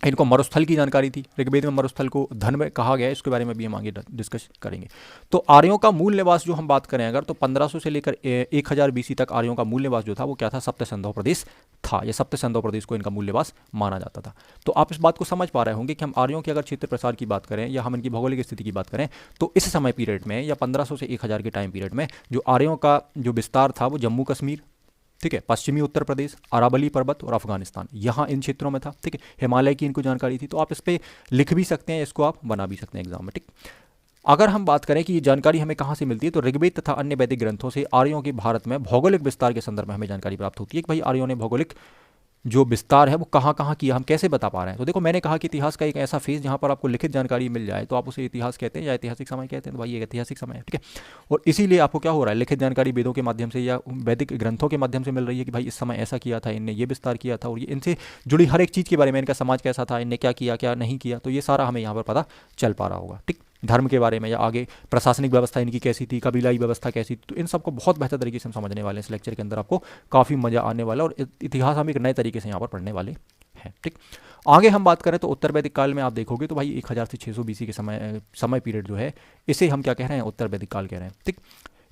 इनको मरुस्थल की जानकारी थी, ऋग्वेद में मरुस्थल को धन में कहा गया है, इसके बारे में भी हम आगे डिस्कस करेंगे। तो आर्यों का मूल निवास जो हम बात करें अगर, तो 1500 से लेकर 1000 BC तक आर्यों का मूल निवास जो था वो क्या था, सप्त सिंधु प्रदेश था। या सप्त सिंधु प्रदेश को इनका मूल निवास माना जाता था। तो आप इस बात को समझ पा रहे होंगे कि हम आर्यों के अगर क्षेत्र प्रसार की बात करें या हम इनकी भौगोलिक स्थिति की बात करें, तो इस समय पीरियड में या 1500 से 1000 के टाइम पीरियड में जो आर्यों का जो विस्तार था वो जम्मू कश्मीर, ठीक है, पश्चिमी उत्तर प्रदेश, अरावली पर्वत और अफगानिस्तान, यहाँ इन क्षेत्रों में था, ठीक है। हिमालय की इनको जानकारी थी। तो आप इस पर लिख भी सकते हैं, इसको आप बना भी सकते हैं एग्जाम में, ठीक। अगर हम बात करें कि ये जानकारी हमें कहाँ से मिलती है, तो ऋग्वेद तथा अन्य वैदिक ग्रंथों से आर्यों के भारत में भौगोलिक विस्तार के संदर्भ में हमें जानकारी प्राप्त होती है कि भाई आर्यों ने भौगोलिक जो विस्तार है वो कहाँ कहाँ किया, हम कैसे बता पा रहे हैं। तो देखो मैंने कहा कि इतिहास का एक ऐसा फेज जहाँ पर आपको लिखित जानकारी मिल जाए तो आप उसे इतिहास कहते हैं या ऐतिहासिक समय कहते हैं। तो भाई ये ऐतिहासिक समय है, ठीक है। और इसीलिए आपको क्या हो रहा है, लिखित जानकारी वेदों के माध्यम से या वैदिक ग्रंथों के माध्यम से मिल रही है कि भाई इस समय ऐसा किया था, इनने ये विस्तार किया था और ये इनसे जुड़ी हर एक चीज़ के बारे में, इनका समाज कैसा था, इनने क्या किया क्या नहीं किया, तो ये सारा हमें यहाँ पर पता चल पा रहा होगा, ठीक। धर्म के बारे में या आगे प्रशासनिक व्यवस्था इनकी कैसी थी, कबीलाई व्यवस्था कैसी थी, तो इन सबको बहुत बेहतर तरीके से हम समझने वाले हैं। इस लेक्चर के अंदर आपको काफ़ी मजा आने वाला और इतिहास हम एक नए तरीके से यहाँ पर पढ़ने वाले हैं, ठीक। आगे हम बात करें तो उत्तर वैदिक काल में आप देखोगे तो भाई 1000 से 600 BC के समय पीरियड जो है इसे हम क्या कह रहे हैं, उत्तर वैदिक काल कह रहे हैं, ठीक।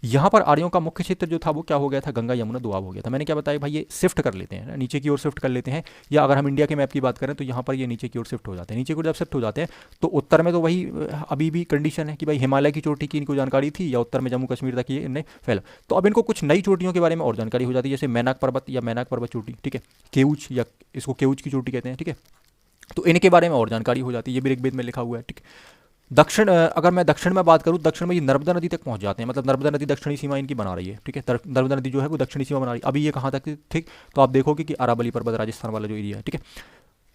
यहाँ पर आर्यों का मुख्य क्षेत्र जो था वो क्या हो गया था, गंगा यमुना दोआब हो गया था। मैंने क्या बताया भाई ये शिफ्ट कर लेते हैं, नीचे की ओर शिफ्ट कर लेते हैं, या अगर हम इंडिया के मैप की बात करें तो यहाँ पर ये नीचे की ओर शिफ्ट हो जाते हैं। नीचे की ओर जब शिफ्ट हो जाते हैं तो उत्तर में तो वही अभी भी कंडीशन है कि भाई हिमालय की चोटी की इनको जानकारी थी या उत्तर में जम्मू कश्मीर तक ये इन्हें फैला। तो अब इनको कुछ नई चोटियों के बारे में और जानकारी हो जाती है, जैसे मैनाक पर्वत या मैनाक पर्वत चोटी, ठीक है, केऊच या इसको केऊच की चोटी कहते हैं, ठीक है। तो इनके बारे में और जानकारी हो जाती है, ये भी ऋग्वेद में लिखा हुआ है, ठीक। दक्षिण, अगर मैं दक्षिण में बात करूँ, दक्षिण में ये नर्मदा नदी तक पहुंच जाते हैं। मतलब नर्मदा नदी दक्षिणी सीमा इनकी बना रही है, ठीक है। नर्मदा नदी जो है वो दक्षिणी सीमा बना रही है। अभी ये कहाँ तक थी, ठीक। तो आप देखोगे कि अरावली पर्वत राजस्थान वाला जो एरिया है, ठीक है।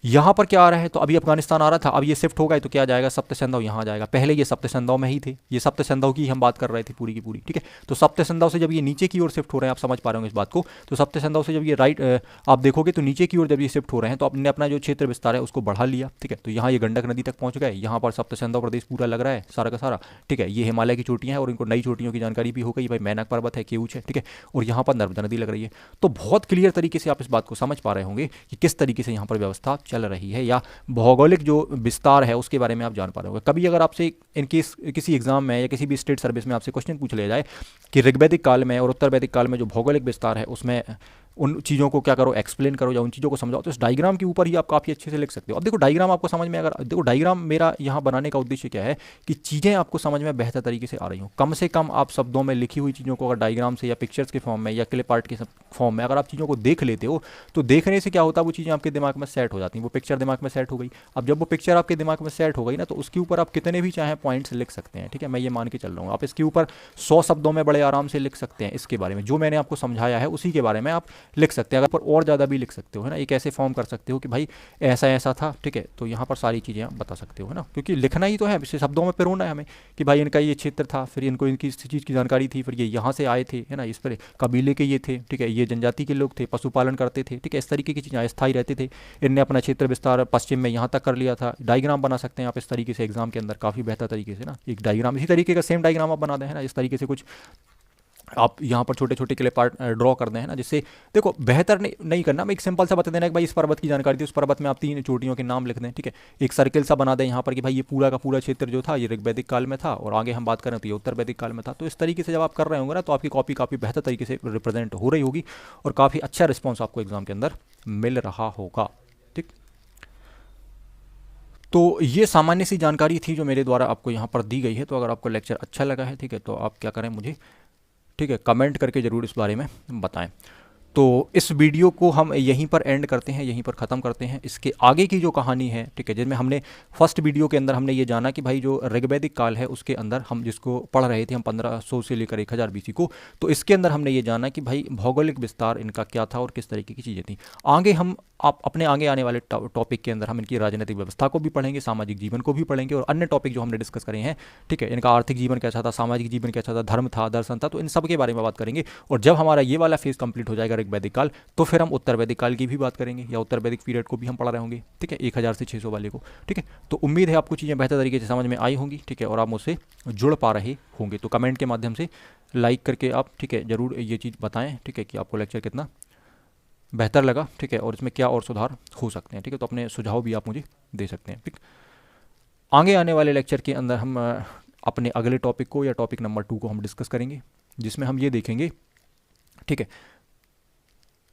यहाँ पर क्या आ रहा है, तो अभी अफगानिस्तान आ रहा था, अब ये शिफ्ट होगा तो क्या आ जाएगा, सप्त सिंधु यहाँ आ जाएगा। पहले ये सप्त सिंधु में ही थे, ये सप्त सिंधु की हम बात कर रहे थे पूरी की पूरी, ठीक है। तो सप्त सिंधु से जब ये नीचे की ओर शिफ्ट हो रहे हैं, आप समझ पा रहे होंगे इस बात को, तो सप्त सिंधु से जब ये राइट आप देखोगे तो नीचे की ओर जब ये शिफ्ट हो रहे हैं तो आपने अपना जो क्षेत्र विस्तार है उसको बढ़ा लिया, ठीक है। तो यहाँ ये गंडक नदी तक पहुंच गए, यहाँ पर सप्त सिंधु प्रदेश पूरा लग रहा है सारा का सारा, ठीक है। ये हिमालय की चोटियाँ हैं और इनको नई चोटियों की जानकारी भी हो गई, भाई मैनक पर्वत है, केऊच है, ठीक है। और यहाँ पर नर्मदा नदी लग रही है। तो बहुत क्लियर तरीके से आप इस बात को समझ पा रहे होंगे कि किस तरीके से यहाँ पर व्यवस्था चल रही है, या भौगोलिक जो विस्तार है उसके बारे में आप जान पा रहे होंगे। कभी अगर आपसे इनकेस किसी एग्जाम में या किसी भी स्टेट सर्विस में आपसे क्वेश्चन पूछ लिया जाए कि ऋग्वैदिक काल में और उत्तर वैदिक काल में जो भौगोलिक विस्तार है उसमें उन चीज़ों को क्या करो, एक्सप्लेन करो या उन चीज़ों को समझाओ, तो इस डायग्राम के ऊपर ही आप काफ़ी अच्छे से लिख सकते हो। अब देखो डायग्राम आपको समझ में, अगर देखो डायग्राम मेरा यहाँ बनाने का उद्देश्य क्या है कि चीज़ें आपको समझ में बेहतर तरीके से आ रही हो, कम से कम आप शब्दों में लिखी हुई चीज़ों को अगर डायग्राम से या पिक्चर्स के फॉर्म में या क्लिप आर्ट के फॉर्म में अगर आप चीज़ों को देख लेते हो तो देखने से क्या होता है, वो चीज़ें आपके दिमाग में सेट हो जाती हैं, वो पिक्चर दिमाग में सेट हो गई। अब जब वो पिक्चर आपके दिमाग में सेट हो गई ना, तो उसके ऊपर आप कितने भी चाहें पॉइंट्स लिख सकते हैं, ठीक है। मैं ये मान के चल रहा हूँ आप इसके ऊपर 100 शब्दों में बड़े आराम से लिख सकते हैं, इसके बारे में जो मैंने आपको समझाया है उसी के बारे में आप लिख सकते हैं। अगर और ज़्यादा भी लिख सकते हो, है ना, एक ऐसे फॉर्म कर सकते हो कि भाई ऐसा ऐसा था, ठीक है। तो यहाँ पर सारी चीज़ें आप बता सकते हो, है ना, क्योंकि लिखना ही तो है, इसे शब्दों में पिरोना है हमें कि भाई इनका ये क्षेत्र था, फिर इनको इनकी इस चीज़ की जानकारी थी, फिर ये यहाँ से आए थे, है ना, इस पर कबीले के ये थे, ठीक है, ये जनजाति के लोग थे, पशुपालन करते थे, ठीक है, इस तरीके की चीज़ें अस्थायी रहते थे, इनने अपना क्षेत्र विस्तार पश्चिम में यहाँ तक कर लिया था। डायग्राम बना सकते हैं आप इस तरीके से एग्जाम के अंदर काफ़ी बेहतर तरीके से ना, एक डायग्राम इसी तरीके का सेम डायग्राम आप बना दें, है ना, इस तरीके से कुछ आप यहाँ पर छोटे छोटे क्लिप आर्ट ड्रॉ कर दें, है ना, जिससे देखो बेहतर नहीं करना, मैं एक सिंपल सा बता देना कि भाई इस पर्वत की जानकारी थी, उस पर्वत में आप 3 चोटियों के नाम लिख दें, ठीक है। एक सर्किल सा बना दें यहाँ पर कि भाई ये पूरा का पूरा क्षेत्र जो था ये ऋग्वैदिक काल में था, और आगे हम बात करें तो ये उत्तर वैदिक काल में था। तो इस तरीके से जब आप कर रहे होंगे ना तो आपकी कॉपी काफ़ी बेहतर तरीके से रिप्रेजेंट हो रही होगी और काफ़ी अच्छा रिस्पॉन्स आपको एग्जाम के अंदर मिल रहा होगा, ठीक। तो ये सामान्य सी जानकारी थी जो मेरे द्वारा आपको यहाँ पर दी गई है। तो अगर आपको लेक्चर अच्छा लगा है, ठीक है, तो आप क्या करें, मुझे, ठीक है, कमेंट करके ज़रूर इस बारे में बताएं। तो इस वीडियो को हम यहीं पर एंड करते हैं, यहीं पर ख़त्म करते हैं। इसके आगे की जो कहानी है, ठीक है, जिसमें हमने फर्स्ट वीडियो के अंदर हमने ये जाना कि भाई जो ऋग्वैदिक काल है उसके अंदर हम जिसको पढ़ रहे थे हम 1500 से लेकर 1000 BC को, तो इसके अंदर हमने ये जाना कि भाई भौगोलिक विस्तार इनका क्या था और किस तरीके की चीज़ें थी। आगे हम आप अपने आगे आने वाले टॉपिक के अंदर हम इनकी राजनीतिक व्यवस्था को भी पढ़ेंगे, सामाजिक जीवन को भी पढ़ेंगे और अन्य टॉपिक जो हमने डिस्कस करे हैं, ठीक है, इनका आर्थिक जीवन कैसा था, सामाजिक जीवन कैसा था, धर्म था, दर्शन था, तो इन सब के बारे में बात करेंगे। और जब हमारा ये वाला फेज कंप्लीट हो जाएगा ऋग्वैदिक काल, तो फिर हम उत्तर वैदिक काल की भी बात करेंगे या उत्तर वैदिक पीरियड को भी हम पढ़ रहे होंगे, ठीक है, 1000 से 600 वाले को, ठीक है। तो उम्मीद है आपको चीज़ें बेहतर तरीके से समझ में आई होंगी, ठीक है, और आप मुझसे जुड़ पा रहे होंगे। तो कमेंट के माध्यम से लाइक करके आप, ठीक है, ज़रूर ये चीज़ बताएं, ठीक है, कि आपको लेक्चर कितना बेहतर लगा, ठीक है, और इसमें क्या और सुधार हो सकते हैं, ठीक है। तो अपने सुझाव भी आप मुझे दे सकते हैं, ठीक। आगे आने वाले लेक्चर के अंदर हम अपने अगले टॉपिक को या टॉपिक नंबर 2 को हम डिस्कस करेंगे, जिसमें हम ये देखेंगे, ठीक है,